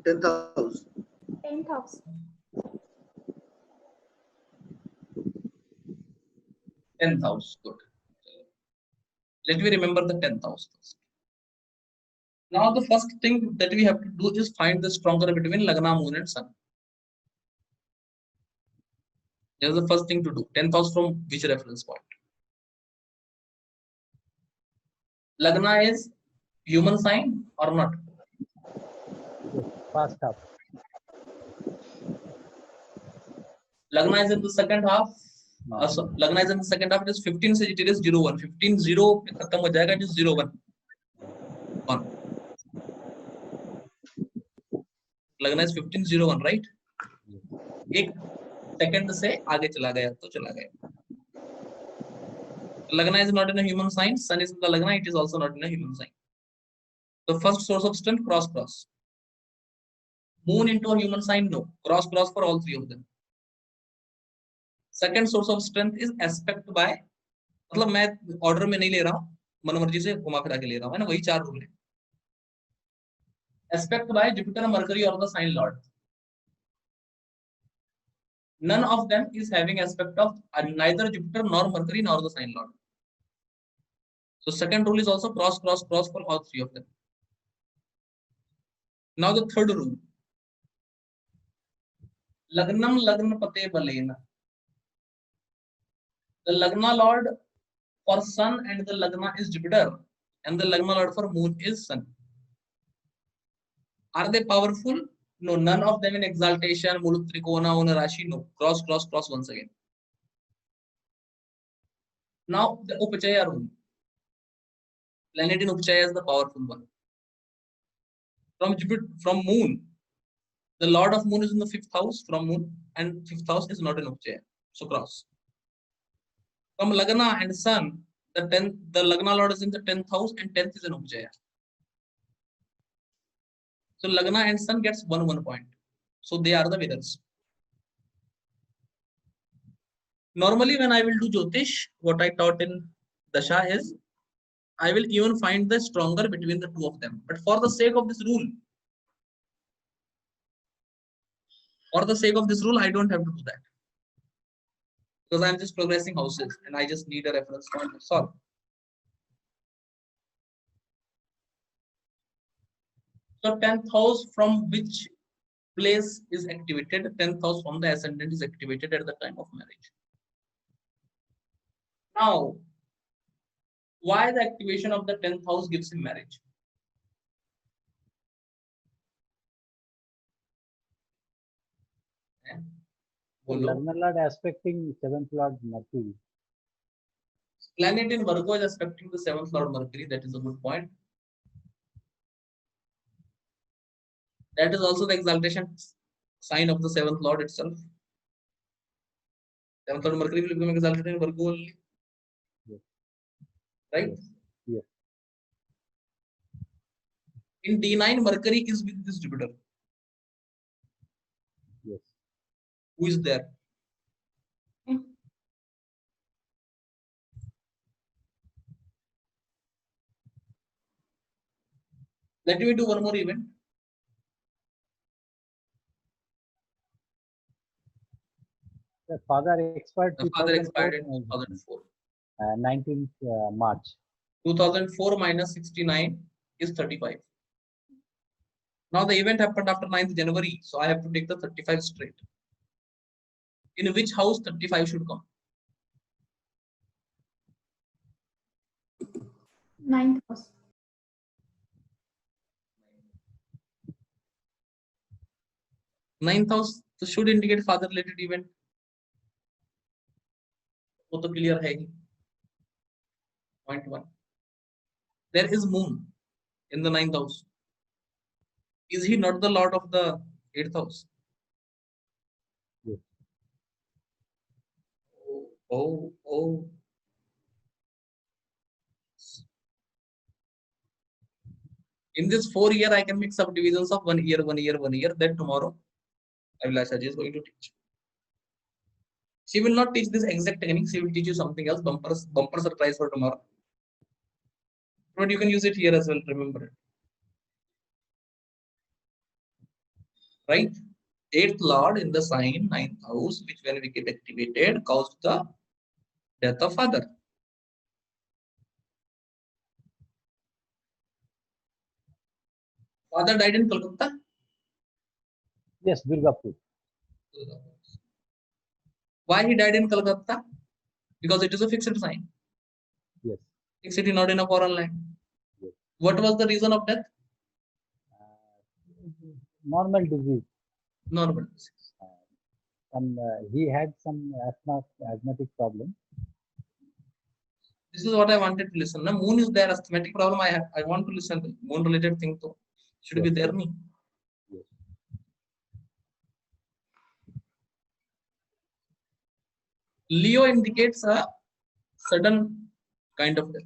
Tenth house. 10th house. 10th house. Good. Let me remember the 10th house first. Now, the first thing that we have to do is find the stronger between Lagna, Moon, and Sun. That's the first thing to do. 10th house from which reference point? Lagna is human sign or not? First half. Lagna is in the second half. So Lagna is in the second half. It is 15 Sagittarius 01. 15 0 पे खत्म हो जाएगा. It is 01. 1. Lagna is 15 01, right? एक second से आगे चला गया तो चला गया. Lagna is not in a human sign. Sun is in the Lagna. It is also not in a human sign. The first source of strength, cross cross. Moon into a human sign, no. Cross cross for all 3 of them. Second source of strength is aspect by, मतलब मैं order में नहीं ले रहा हूँ, मनमर्जी से घुमा फिरा के ले रहा हूँ, है ना, वही 4 रूल है. Aspect by Jupiter, Mercury or the sign lord. None of them is having aspect of neither Jupiter nor Mercury nor the sign lord. So second rule is also cross cross cross for all 3 of them. Now the third rule. Lagnam lagna pate balena. The Lagna Lord for Sun and the Lagna is Jupiter, and the Lagna Lord for Moon is Sun. Are they powerful? No, none of them in exaltation, Muluk Trikona, Ona Rashi, no. Cross, cross, cross once again. Now the Upachaya rule. Planet in Upachaya is the powerful one. From Jupiter, from Moon, the Lord of Moon is in the 5th house from Moon, and 5th house is not in Upachaya. So cross. From Lagna and Sun, the Lagna Lord is in the 10th house and 10th is in Upachaya. So Lagna and Sun gets 1 point. So they are the winners. Normally when I will do Jyotish, what I taught in Dasha is, I will even find the stronger between the 2 of them. But for the sake of this rule, I don't have to do that. Because I'm just progressing houses and I just need a reference point to solve. So 10th house from which place is activated? 10th house from the ascendant is activated at the time of marriage. Now, why the activation of the 10th house gives him marriage? Lagna Lord aspecting 7th Lord Mercury. Planet in Virgo is aspecting the 7th Lord Mercury. That is a good point. That is also the exaltation sign of the 7th Lord itself. 7th Lord Mercury will become exalted in Virgo only. Yes. Right? Yes. In D9, Mercury is with this Jupiter. Who is there? Let me do one more event. The father expired The father 2004, expired in 2004. 19th March. 2004 minus 69 is 35. Now the event happened after 9th January, so I have to take the 35 straight. In which house 35 should come? 9th house. 9th house should indicate father related event. वो तो clear है ही. Point 1. There is moon in the 9th house. Is he not the lord of the 8th house? Yes. Oh. In this 4 year, I can make subdivisions of 1 year. Then tomorrow, Abhilasha ji is going to teach. She will not teach this exact technique. She will teach you something else. Bumper surprise for tomorrow. But you can use it here as well. Remember it. Right? 8th lord in the sign 9th house, which when we get activated, caused the death of father. Father died in Kolkata. Yes, Durgapur. Why he died in Kolkata? Because it is a fixed sign. Yes. Fixed city, not in a foreign land. Yes. What was the reason of death? Normal disease. Normal. He had some asthmatic problem. This is what I wanted to listen. Now, moon is there, asthmatic problem I have. I want to listen to moon related thing too. Should be there, me. Yes. Leo indicates a sudden kind of death.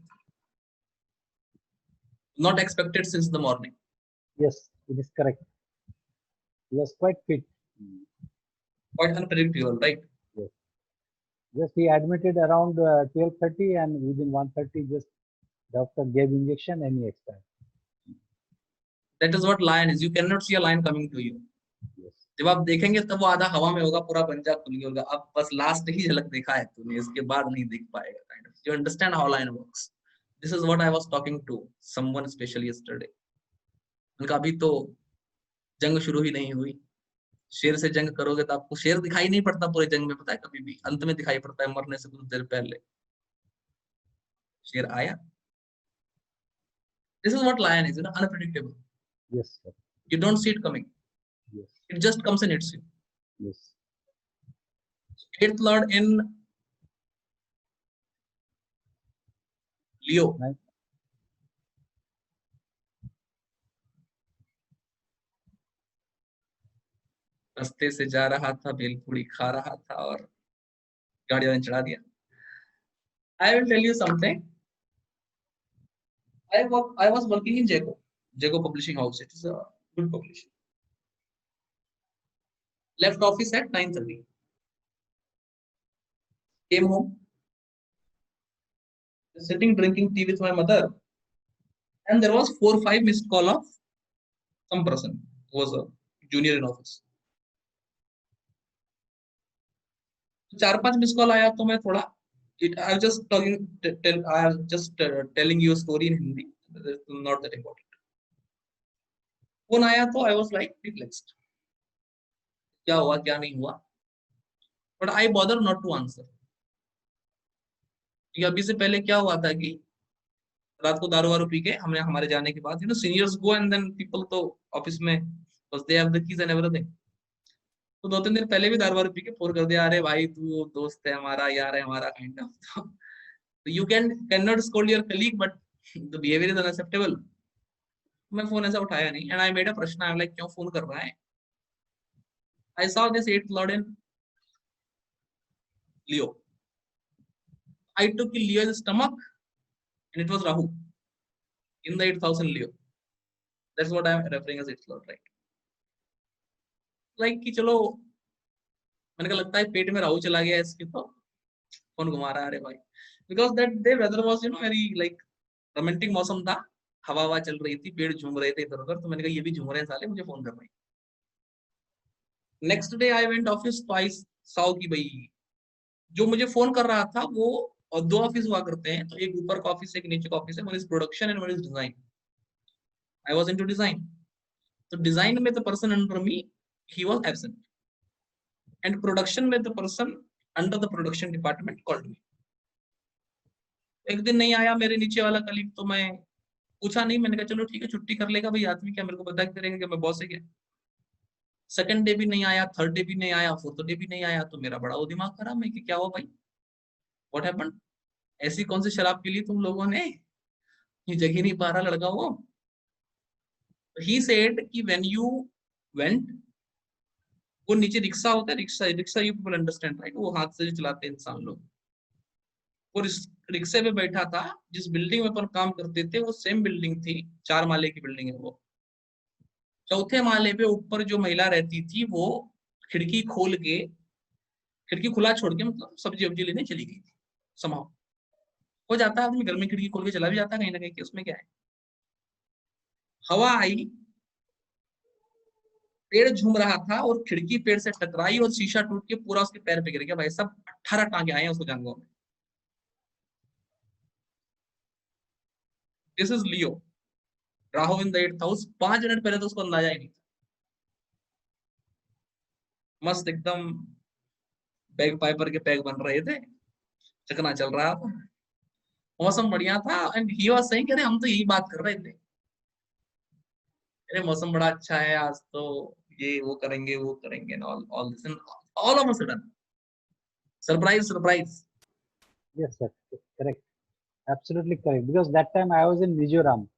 Not expected since the morning. Yes, it is correct. He was quite fit. Quite unpredictable, right? Yes. Just he admitted around 12:30 and within 1:30 just doctor gave injection and he expired. That is what lion is. You cannot see a lion coming to you. Yes. जब आप देखेंगे तब वो आधा हवा में होगा, पूरा पंजा खुल गया होगा. अब बस लास्ट ही झलक देखा है तूने, इसके बाद नहीं देख पाएगा. Kind of. You understand how lion works. This is what I was talking to someone especially yesterday. उनका अभी तो जंग शुरू ही नहीं हुई. शेर से जंग करोगे तो आपको शेर दिखाई नहीं पड़ता पूरे जंग में, पता है, कभी भी अंत में दिखाई पड़ता है, मरने से कुछ देर पहले शेर आया. This is what lion is, unpredictable. Yes, sir. You don't see it coming. Yes. It just comes and hits you. Yes. 8th lord in Leo. Right. रास्ते से जा रहा था, भेलपूरी खा रहा था और गाड़ी में चढ़ा दिया. I will tell you something. I was working in Jago Publishing House. It is a good publisher. Left office at 9:30. Came home. Sitting drinking tea with my mother, and there was 4 or 5 missed call of some person who was a junior in office. 4-5 miss call आया तो मैं थोड़ा I was just telling you a story in Hindi. Not that important. Phone आया तो I was like perplexed. क्या हुआ क्या नहीं हुआ. But I bother not to answer. अभी से पहले क्या हुआ था कि रात को दारू वारू पी के हमने हमारे जाने के बाद seniors go and then people तो ऑफिस में they have the keys and everything. तो 2-3 दिन पहले भी दारू वारू पी के फोन कर दिया, अरे भाई तू दोस्त है हमारा, यार है हमारा, kind of. You cannot scold your colleague, but the behavior is unacceptable. मैं फोन ऐसा उठाया नहीं, and I made a प्रश्न. I'm like, क्यों फोन कर रहा है? I saw this 8th lord in Leo. I took Leo's stomach, and it was Rahu in the 8th house in Leo. That's what I'm referring as 8th lord, right? Like कि चलो मैंने कहा लगता है पेट में राहु चला गया इसके, तो कौन घुमा रहा है, अरे भाई, because that day weather was very like romantic मौसम था, हवा चल रही थी, पेड़ झूम रहे थे इधर उधर, तो मैंने कहा ये भी झूम रहे हैं साले, मुझे फोन कर रहे हैं। Next day I went office, तो आई सॉ कि भाई जो मुझे फोन कर रहा था वो, और 2 ऑफिस हुआ करते हैं, तो एक ऊपर का ऑफिस, एक नीचे का ऑफिस है, one is production and one is design. I was into design, तो डिजाइन में the person under me he was absent, and production में the person under the production department called me. एक दिन नहीं आया मेरे नीचे वाला कलीग, तो मैं पूछा नहीं, मैंने कहा चलो ठीक है छुट्टी कर लेगा भाई आदमी, क्या मेरे को बता करेगा कि मैं बॉस है क्या। सेकंड डे भी नहीं आया, थर्ड डे भी नहीं आया, फोर्थ डे भी नहीं आया, तो मेरा बड़ा वो दिमाग खराब है कि क्या हुआ भाई, व्हाट हैपेंड, ऐसी कौन सी शराब पी ली तुम लोगों ने, ये जग ही नहीं पा रहा लड़का वो। ही सेड कि व्हेन यू वेंट, वो नीचे रिक्शा होता है, rickshaw rickshaw you people understand right, वो हाथ से जो चलाते हैं इंसान लोग, वो रिक्शे पे बैठा था, जिस बिल्डिंग में अपन काम करते थे वो सेम बिल्डिंग थी, 4 माले की बिल्डिंग है वो। चौथे माले पे ऊपर जो महिला रहती थी वो खिड़की खोल के, खिड़की खुला छोड़ के, मतलब सब्जी वब्जी लेने चली गई थी। समाओ हो जाता है आदमी घर में खिड़की खोल के चला भी जाता है कहीं ना कहीं, उसमें क्या है। हवा आई, पेड़ झूम रहा था और खिड़की पेड़ से टकराई और शीशा टूट के पूरा उसके पैर पे गिर गया। भाई सब 18 टांगे आए हैं उसको जांघों में। This is Leo, Rahu in the 8th house. 5 minute पहले तो उसको अंदाजा ही नहीं था, मस्त एकदम बैग पाइपर के पैग बन रहे थे, चकना चल रहा था, मौसम बढ़िया था, एंड ही वाज सेइंग अरे हम तो यही बात कर रहे थे, अरे मौसम बड़ा अच्छा है आज तो, ये वो करेंगे वो करेंगे, all this and all of a sudden surprise surprise. Yes, sir. Correct. Absolutely correct. Because that time I was in Mizoram.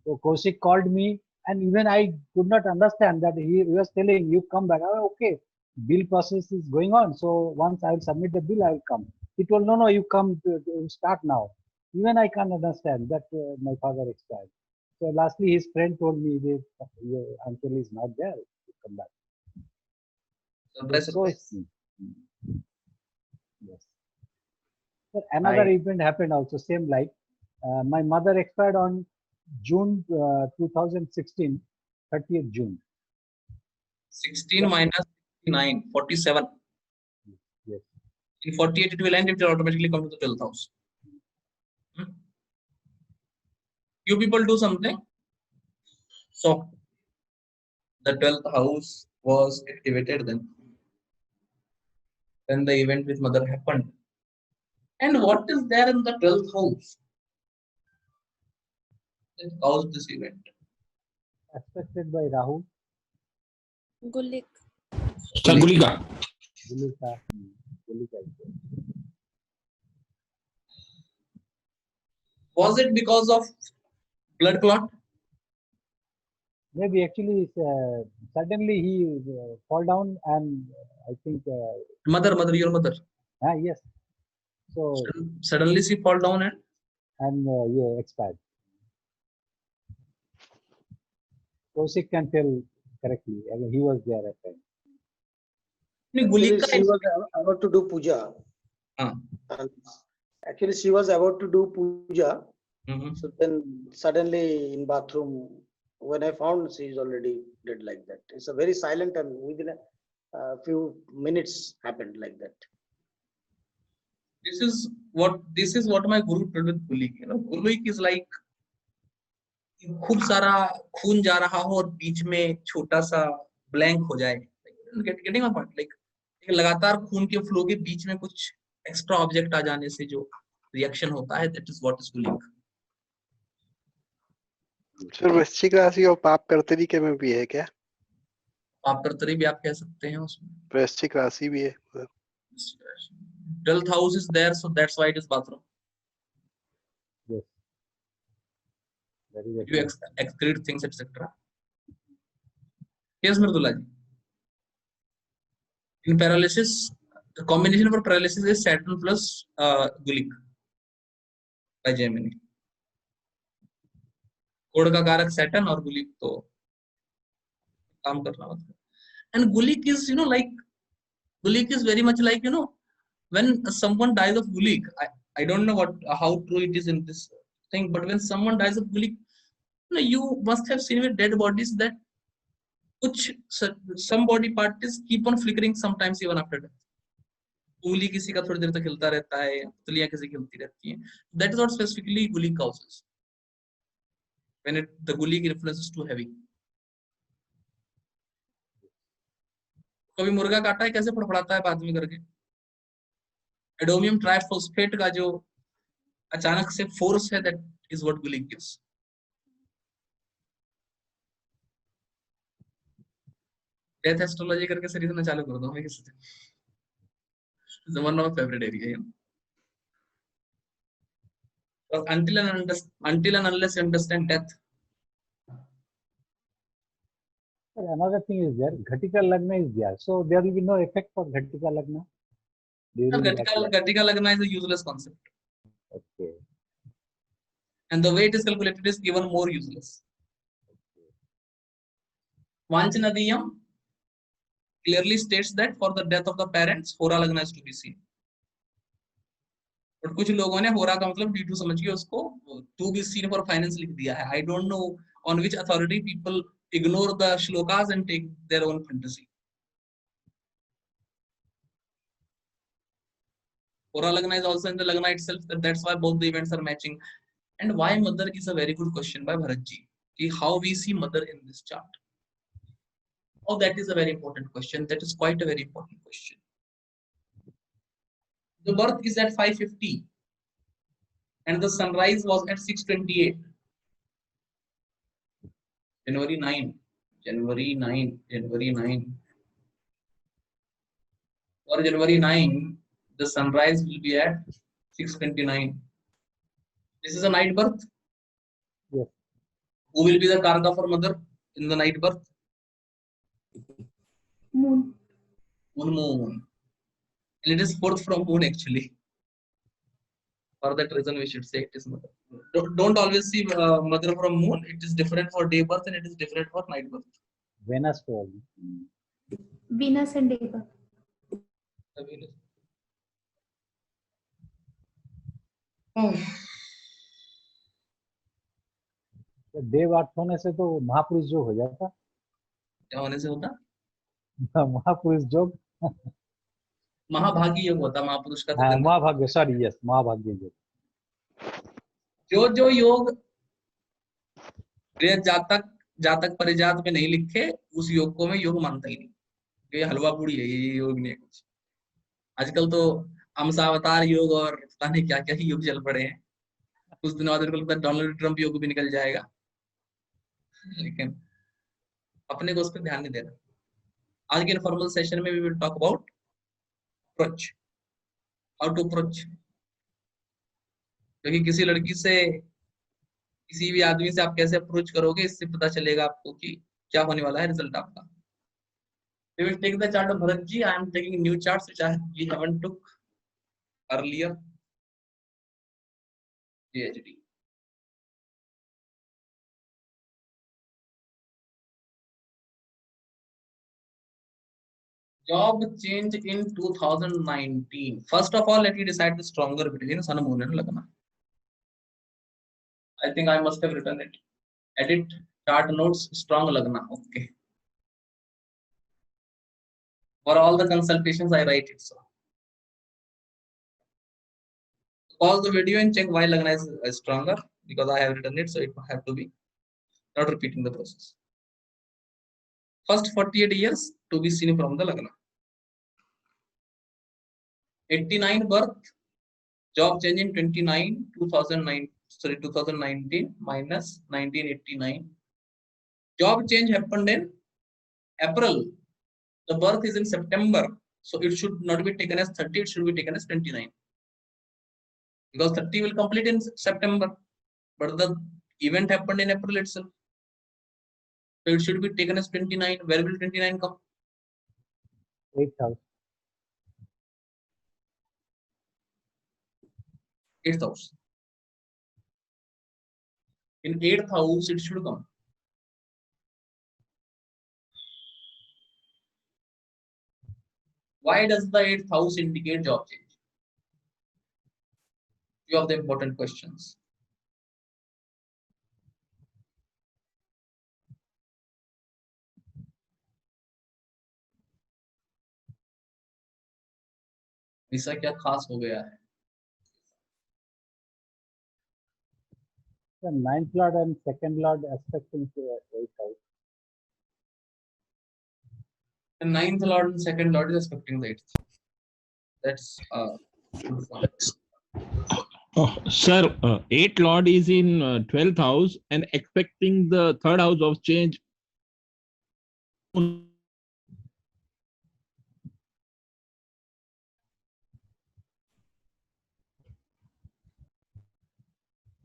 So Kaushik called me, and even I could not understand that he was telling you come back. Oh, okay, bill process is going on. So once I will submit the bill, I will come. He told, no, you come to start now. Even I can't understand that my father expired. So lastly, his friend told me that your uncle is not there. You come back. Surprise So, yes. But another event happened also, same like my mother expired on June 2016, 30th June. 16 minus 69, 47. Yes. In 48 it will end, it will automatically come to the 12th house. You people do something. So the 12th house was activated then. Then the event with mother happened. And what is there in the 12th house that caused this event? Aspected by Rahu, गुलिक अच्छा गुलिका। Gulika, Gulika. Was it because of blood clot? Maybe actually suddenly he fall down, and I think Mother, your mother. yes. So Suddenly she fall down and yeah, expired. Kaushik can tell correctly. I mean, he was there at time. Actually, Gulika she was about to do puja. And actually, she was about to do puja. So then suddenly in bathroom, when I found, she is already dead like that. It's a very silent, and within a few minutes happened like that. This is what my guru told with Gulik. You know, Gulik is like खूब सारा खून जा रहा हो और बीच में छोटा सा ब्लैंक हो जाए, गेटिंग माय पॉइंट, लाइक लगातार खून के फ्लो के बीच में कुछ एक्स्ट्रा ऑब्जेक्ट आ जाने से जो रिएक्शन होता है, that is what is Gulik. Sir वृश्चिक राशि और पाप कर्तरी में भी है क्या? पाप कर्तरी भी आप कह सकते हैं उसमें, वृश्चिक राशि भी है। 12th house is there, so that's why it is bathroom. Yes. Very well. You excrete things, etc. Yes, Mridula ji. In paralysis, the combination for paralysis is Saturn plus Gulik by Gemini. Code का कारक Saturn और गुलिक तो काम करना होता है। And Gulik is you know like Gulik is very much like, when someone dies of Gulik, I don't know how true it is in this thing, but when someone dies of Gulik, you must have seen with dead bodies that some body parts keep on flickering sometimes even after death. उंगली किसी का थोड़ी देर तक हिलता रहता है, उंगलियां किसी की हिलती रहती हैं. That is what specifically Gulik causes. When the Gulik influence is too heavy. कभी मुर्गा काटा है, कैसे फड़फड़ाता है बाद में करके. एडोमियम ट्राइफॉस्फेट का जो अचानक से फोर्स है, that is what Gulik gives. Death astrology करके सीरीज में चालू कर दो मैं किसी से. One of my favorite area. Until and unless you understand death. Another thing is there, Ghatika Lagna is there. So there will be no effect for Ghatika Lagna. Ghatika Lagna is a useless concept. Okay. And the way it is calculated is even more useless. Vanchanadiyam clearly states that for the death of the parents, Hora Lagna is to be seen. But कुछ लोगों ने होरा का मतलब D2 समझ के उसको to be seen for finance लिख दिया है. I don't know on which authority people ignore the shlokas and take their own fantasy. Hora Lagna is also in the Lagna itself. That's why both the events are matching. And why mother is a very good question by Bharatji. How we see mother in this chart. Oh, that is a very important question. That is quite a very important question. The birth is at 5:50 and the sunrise was at 6:28. January 9. For January 9, the sunrise will be at 6:29. This is a night birth. Yes. Who will be the karaka for mother in the night birth? Moon. Moon. And it is fourth from moon actually. For that reason, we should say it is mother. Don't always see mother from moon. It is different for day birth and it is different for night birth. Venus probably. Venus and day birth. Day बात होने से तो महापुरुष योग हो जाता. क्या होने से होता? महापुरुष योग. महाभागी योग होता महापुरुष का. हाँ, महाभाग्य. सॉरी, यस, महाभाग्य योग. जो योग जातक परिजात में नहीं लिखे, उस योग को मैं योग मानता ही नहीं. ये हलवा पूड़ी है, ये योग नहीं है कुछ. आजकल तो अमसावतार योग और पता नहीं क्या क्या ही योग चल पड़े हैं. कुछ दिनों बाद लगता है डोनाल्ड ट्रम्प योग भी निकल जाएगा. लेकिन अपने को उस पर ध्यान नहीं देना. आज के इनफॉर्मल सेशन में we will talk about approach, how to approach. क्योंकि किसी लड़की से, किसी भी आदमी से आप कैसे अप्रोच करोगे, इससे पता चलेगा आपको कि क्या होने वाला है रिजल्ट आपका. We will take the chart of Bharatji. I am taking new charts which we haven't took earlier. PhD. Job change in 2019. First of all, let me decide the stronger between Sun, Moon and Lagna. I think I must have written it. Edit chart notes, strong Lagna. Okay. For all the consultations, I write it so. Pause the video and check why Lagna is stronger, because I have written it, so it have to be not repeating the process. First 48 years to be seen from the Lagna. 89 birth, job change in 2019 minus 1989. Job change happened in April. The birth is in September, so it should not be taken as 30, it should be taken as 29. Because 30 will complete in September, but the event happened in April itself. So it should be taken as 29. Where will 29 come? 8th house. 8th house. In 8th house, it should come. Why does the 8th house indicate job change? Few of the important questions. ऐसा क्या खास हो गया है? The 9th lord and 2nd lord aspecting to 8th house. The 9th lord and 2nd lord is aspecting the 8th. That's good point. Oh, sir, 8th Lord is in 12th house and expecting the 3rd house of change.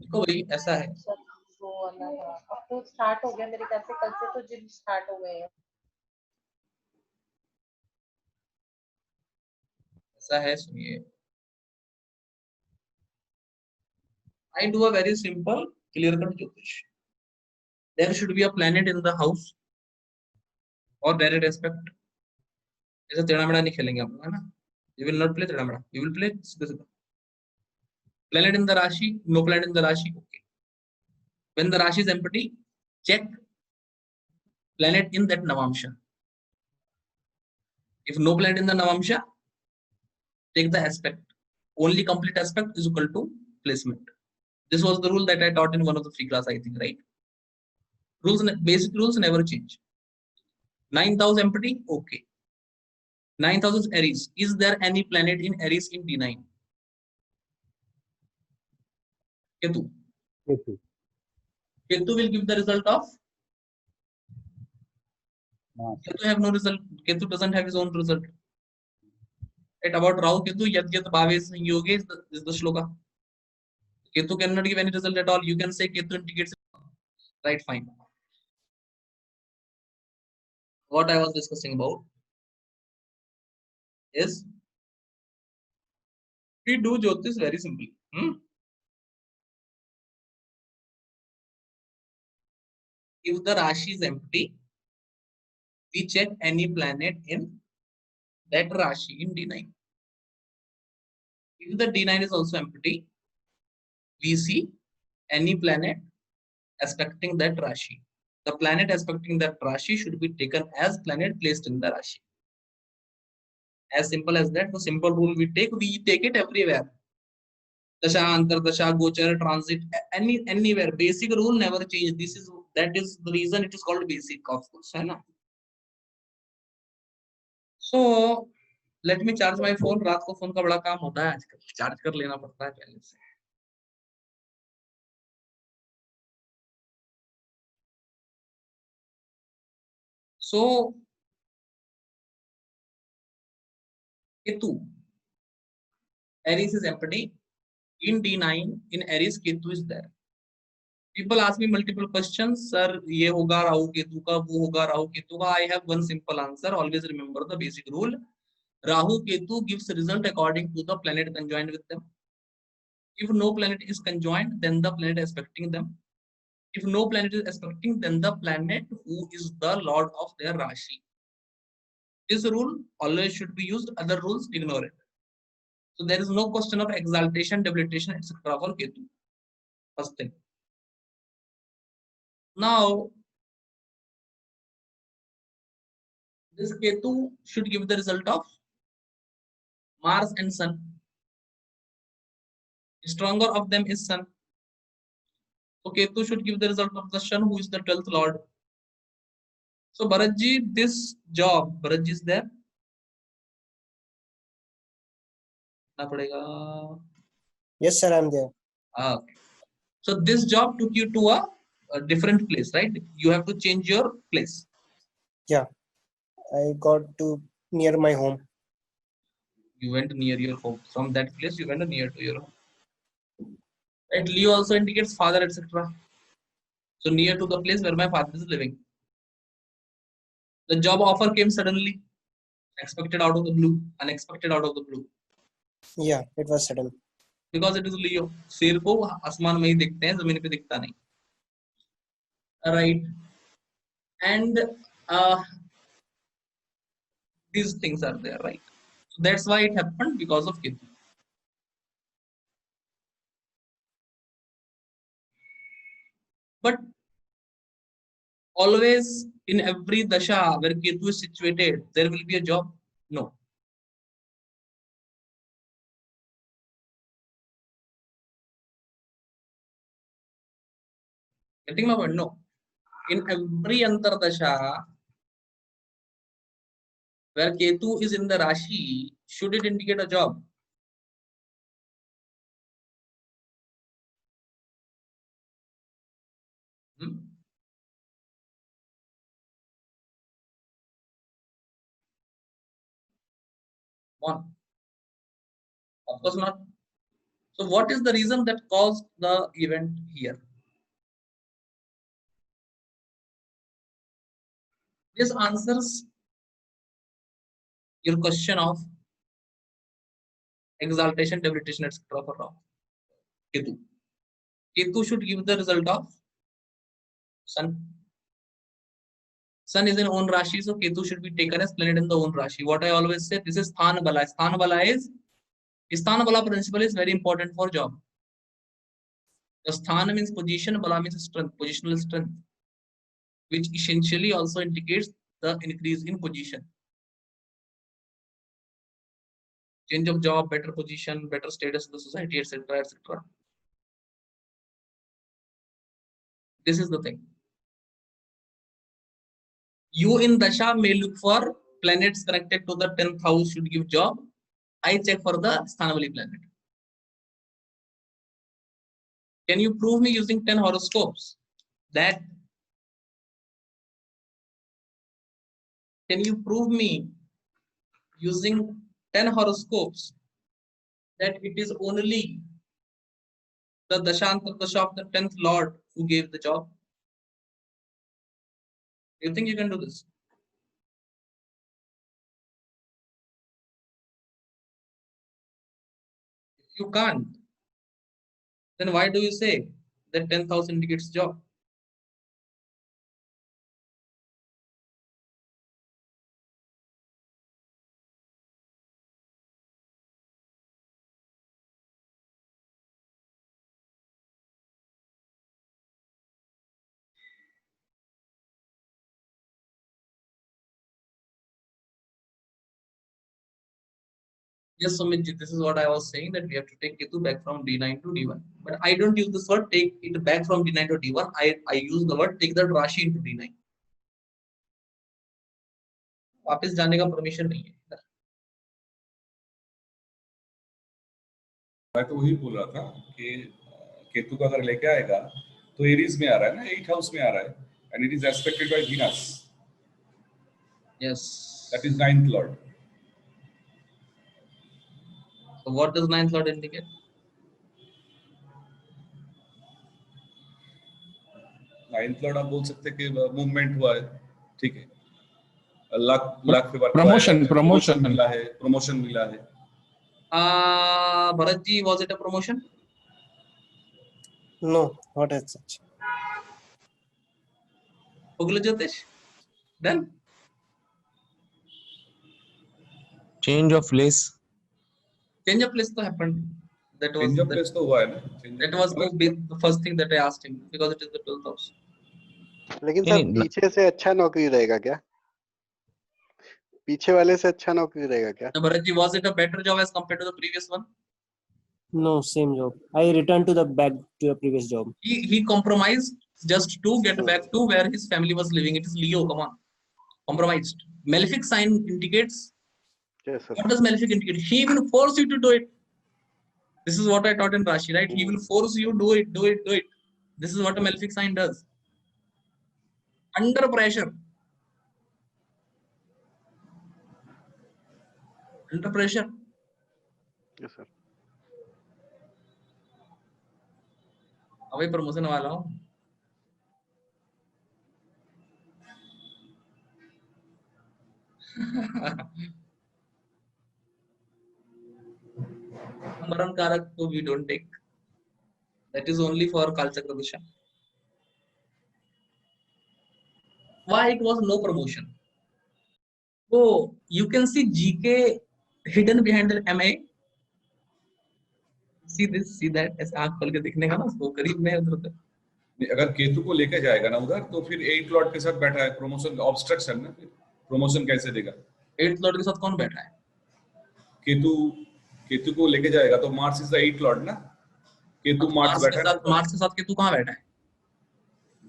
देखो भाई ऐसा है, वो वाला था। अब तो start हो गया मेरे ख्याल से, कल से तो जिम स्टार्ट हो गए हैं। ऐसा है, सुनिए। I do a very simple clear cut Jyotish. There should be a planet in the house or direct aspect. ऐसा टेढ़ा-मेढ़ा नहीं खेलेंगे हम लोग, है ना? You will not play टेढ़ा-मेढ़ा. You will play सीधा-सीधा. Planet in the Rashi, no planet in the Rashi. Okay. When the Rashi is empty, check planet in that Navamsha. If no planet in the Navamsha, take the aspect. Only complete aspect is equal to placement. This was the rule that I taught in one of the free class, I think, right? Rules, basic rules never change. 9th house empty, okay. 9th house is Aries. Is there any planet in Aries in D9? Ketu. Ketu. Ketu will give the result of? Ketu have no result. Ketu doesn't have his own result. Right, about Rahu Ketu, Yad Yad Bhaves Yoge is the shloka. Ketu cannot give any result at all. You can say Ketu indicates. Right, fine. What I was discussing about is we do Jyotish very simply. If the Rashi is empty, we check any planet in that Rashi in D9. If the D9 is also empty, we see any planet aspecting that Rashi. The planet aspecting that Rashi should be taken as planet placed in the Rashi. As simple as that. The simple rule we take it everywhere. Dasha, Antardasha, Gochar, transit, anywhere. Basic rule never change. That is the reason it is called basic, of course. है ना? So let me charge my phone. रात को phone का बड़ा काम होता है आजकल. चार्ज कर लेना पड़ता है पहले से. So Ketu, Aries is empty. In D9, in Aries, Ketu is there. People ask me multiple questions, sir. ये होगा राहु केतु का, वो होगा राहु केतु का. I have one simple answer. Always remember the basic rule. Rahu Ketu gives result according to the planet conjoined with them. If no planet is conjoined, then the planet aspecting them. If no planet is aspecting, then the planet who is the lord of their Rashi. This rule always should be used. Other rules, ignore it. So there is no question of exaltation, debilitation, etc. for Ketu. First thing. Now, this Ketu should give the result of Mars and Sun. The stronger of them is Sun. So Ketu should give the result of the Sun, who is the 12th lord. So Bharatji, this job, Bharatji is there. Yes, sir, I'm there. Okay. So this job took you to a different place, right? You have to change your place. Yeah, I got to near my home. You went near your home. From that place, you went near to your home. Right? Leo also indicates father, etc. So near to the place where my father is living. The job offer came suddenly, expected out of the blue, unexpected out of the blue. Yeah, it was sudden. Because it is Leo. शेर को आसमान में ही दिखते हैं, जमीन पे दिखता नहीं. Right. And these things are there, right? That's why it happened, because of Ketu. But always in every dasha where Ketu is situated, there will be a job? No. Getting my point? No. In every Antardasha where Ketu is in the Rashi, should it indicate a job? One. Of course not. So what is the reason that caused the event here? This answers your question of exaltation, debilitation, etc. for Rahu. Ketu. Ketu should give the result of Sun. Sun is in own Rashi, so Ketu should be taken as planet in the own Rashi. What I always say, this is Sthana Bala. Sthana Bala is, Sthana Bala principle is very important for job. The Sthana means position, Bala means strength, positional strength, which essentially also indicates the increase in position. Change of job, better position, better status in the society, etc., etc. This is the thing. You in Dasha may look for planets connected to the 10th house should give job. I check for the Sthanavali planet. Can you prove me using 10 horoscopes that? Can you prove me using 10 horoscopes that it is only the Dashantar Dasha of the 10th Lord who gave the job? Do you think you can do this? If you can't, then why do you say that 10th house indicates job? Yes, Sumitji, this is what I was saying, that we have to take Ketu back from D9 to D1. But I don't use this word take it back from D9 to D1. I use the word take the Rashi into D9. वापस जाने का permission नहीं है. मैं तो वही बोल रहा था कि केतु का अगर लेके आएगा तो एरीज में आ रहा है ना, 8th हाउस में आ रहा है, and it is aspected by Venus. Yes. That is 9th lord. So what does 9th lord indicate? Ninth Lord आप बोल सकते कि मूवमेंट हुआ है, ठीक है, लाख पे प्रमोशन मिला है, प्रमोशन मिला है. Bharat ji, was it a promotion? No, not as such. Ugla Jyotish? Then? Change of place. Change of place to happened. That was change of place तो हुआ है ना. That was the first thing that I asked him, because it is the 12th house. लेकिन sir पीछे से अच्छा नौकरी रहेगा क्या? पीछे वाले से अच्छा नौकरी रहेगा क्या? Bharat ji, was it a better job as compared to the previous one? No, same job. I returned to the back to the previous job. He compromised just to get back to where his family was living. It is Leo, come on. Compromised. Malefic sign indicates. Yes, sir. What does malefic indicate? He will force you to do it. This is what I taught in Rashi, right? He will force you, do it. This is what a malefic sign does. Under pressure. Under pressure. Yes, sir. अभी promotion वाला हूँ. Maran Karak we don't take. That is only for Kalchakra Disha. Why it was no promotion? So you can see GK hidden behind the MA. See this, see that. ऐसे आँख खोल के दिखने का ना उसको करीब में उधर उधर. अगर केतु को लेके जाएगा ना उधर तो फिर 8 लॉर्ड के साथ बैठा है, प्रमोशन ऑब्स्ट्रक्शन ना, फिर प्रमोशन कैसे देगा? 8th लॉर्ड के साथ कौन बैठा है? केतु को लेके जाएगा तो मार्स इज द 8 लॉर्ड ना. केतु मार्स बैठा है, मार्स के साथ केतु कहाँ बैठा है?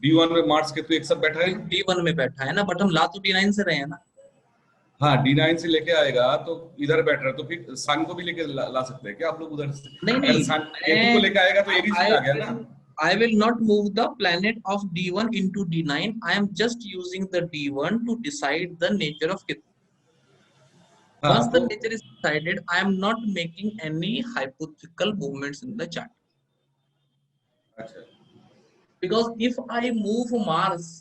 D1 में मार्स केतु एक साथ बैठा है. D1 में बैठा है ना, बट हम ला तो D9 से रहे हैं ना. हाँ, D9 से लेके आएगा तो इधर बैठ रहा है, तो फिर सन को भी लेके ला सकते हैं क्या आप लोग उधर से? नहीं, केतु को लेके आएगा तो एरीज में आ गया ना. I will not move the planet of D1 into D9. I am just using the D1 to decide the nature of Ketu. Once the nature is decided, I am not making any hypothetical movements in the chart. अच्छा. Because if I move Mars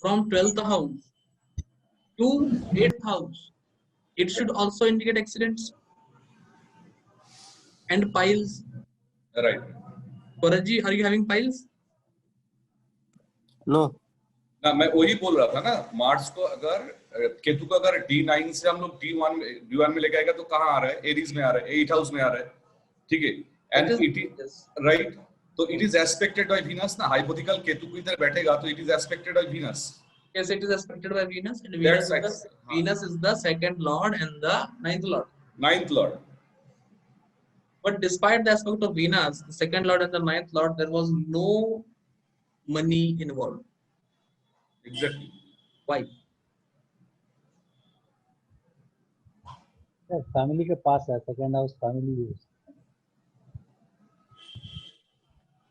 from 12th house to 8th house, it should also indicate accidents and piles. Right. Bharatji, are you having piles? No. ना मैं वही बोल रहा था ना, Mars को अगर केतु को अगर D9 से हम लोग D1 में लेके आएगा तो कहाँ आ रहा है? एरीज में आ रहा है, 8th हाउस में आ रहा है, ठीक है. एंड इट इज राइट, तो it is expected by Venus ना. हाइपोथेटिकल केतु को इधर बैठेगा तो it is expected by Venus. Yes, it is aspected by Venus, and Venus is the 2nd lord and the 9th lord. 9th lord. But despite the aspect of Venus, the 2nd lord and the 9th lord, there was no money involved. Exactly. Why? Family के पास है, second house family use.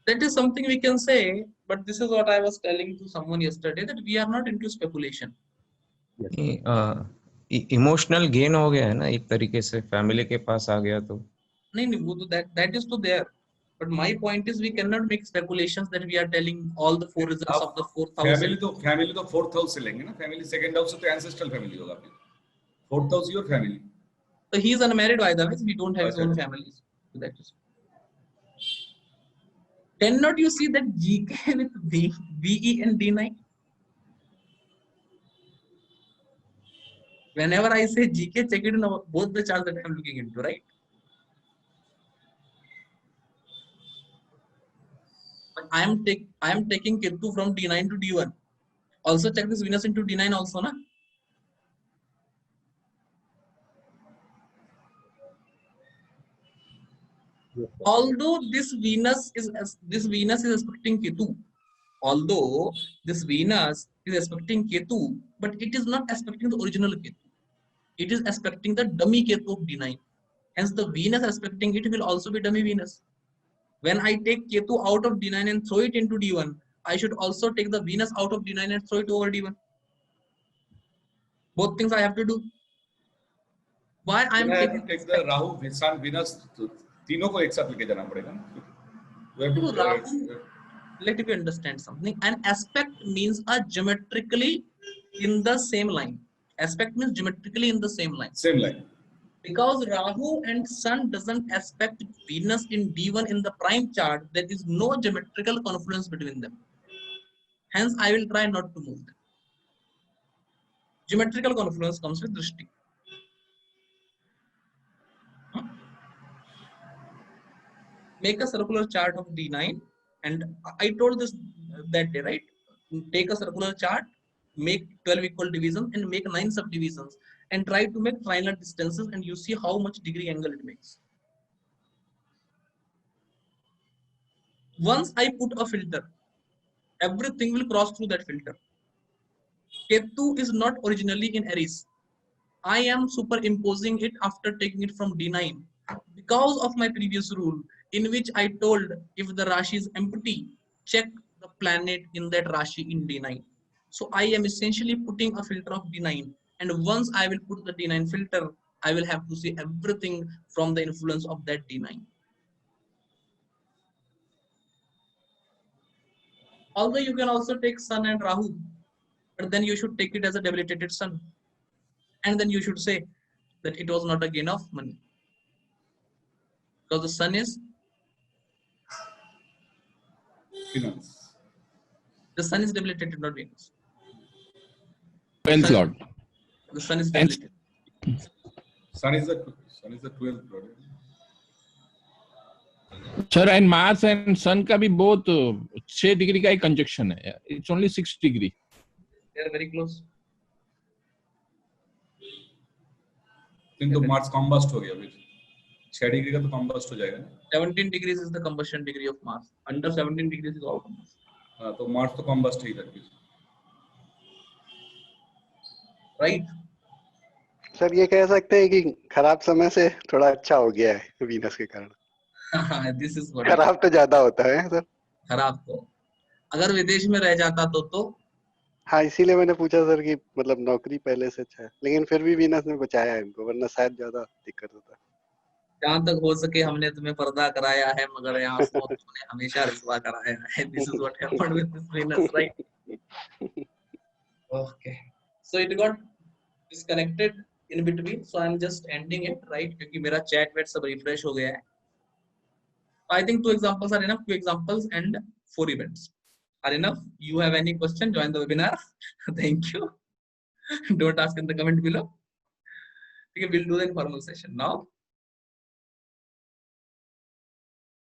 That is something we can say, but this is what I was telling to someone yesterday, that we are not into speculation. Emotional gain हो गया है ना एक तरीके से, family के पास आ गया तो. नहीं वो तो that is to there. But my point is we cannot make speculations that we are telling all the 4 results of the 4th house. Family तो 4th हाउस से लेंगे ना. फैमिली 2nd हाउस से तो एंसेस्ट्रल फैमिली होगा, फिर 4th house your family. So he is unmarried by the way, we don't have his own families. So that is. Cannot you see that GK with VE and D9? Whenever I say GK, check it in both the charts that I am looking into, right? But I am taking Ketu from D9 to D1. Also check this Venus into D9 also, na? Yes, although this Venus is aspecting Ketu, but it is not aspecting the original Ketu. It is aspecting the dummy Ketu of D9. Hence, the Venus aspecting it will also be dummy Venus. When I take Ketu out of D9 and throw it into D1, I should also take the Venus out of D9 and throw it over D1. Both things I have to do. Why I am taking the Rahu, Sun, Venus, तीनों को एक साथ लेके जाना पड़ेगा. Let me understand something. An aspect means a geometrically in the same line. Aspect means geometrically in the same line. Same line. Because Rahu and Sun doesn't aspect Venus in D1 in the prime chart, there is no geometrical confluence between them. Hence, I will try not to move them. Geometrical confluence comes with Drishti. Make a circular chart of D9, and I told this that day, right? Take a circular chart, make 12 equal divisions and make 9 subdivisions and try to make triangular distances, and you see how much degree angle it makes. Once I put a filter, everything will cross through that filter. Ketu is not originally in Aries. I am superimposing it after taking it from D9 because of my previous rule, in which I told if the Rashi is empty, check the planet in that Rashi in D9. So I am essentially putting a filter of D9, and once I will put the D9 filter, I will have to see everything from the influence of that D9. Although you can also take Sun and Rahu, but then you should take it as a debilitated Sun, and then you should say that it was not a gain of money, because the Sun is finance. The Sun is debilitated, not Venus. 10th Lord. The Sun is debilitated. Sun is the 12th lord. Sir and Mars and sun का भी बहुत 6 degree का ही conjunction है, it's only 6 degree. They are very close. तो Mars combust हो गया, फिर 6 डिग्री का तो कॉम्बस्ट हो जाएगा. 17 degrees is the combustion degree of Mars. Under 17 degrees is all combustion. हाँ, तो मार्स तो कॉम्बस्ट ही था. Right? सर ये कह सकते हैं कि खराब समय से थोड़ा अच्छा हो गया है वीनस के कारण. This is what. खराब तो ज्यादा होता है सर. खराब तो अगर विदेश में रह जाता तो हाँ, इसीलिए मैंने पूछा सर कि मतलब नौकरी पहले से अच्छा है, लेकिन फिर भी वीनस ने बचाया है इनको, वरना शायद ज्यादा दिक्कत होता. जहाँ तक हो सके हमने तुम्हें पर्दा कराया है, मगर यहाँ से तुमने हमेशा रिश्वा कराया है. This is what happened with this Venus, right? Okay. So it got disconnected in between. So I'm just ending it, right? क्योंकि मेरा chat वेट सब refresh हो गया है. I think 2 examples are enough. 2 examples and 4 events are enough. You have any question? Join the webinar. Thank you. Don't ask in the comment below. Okay, we'll do the informal session now.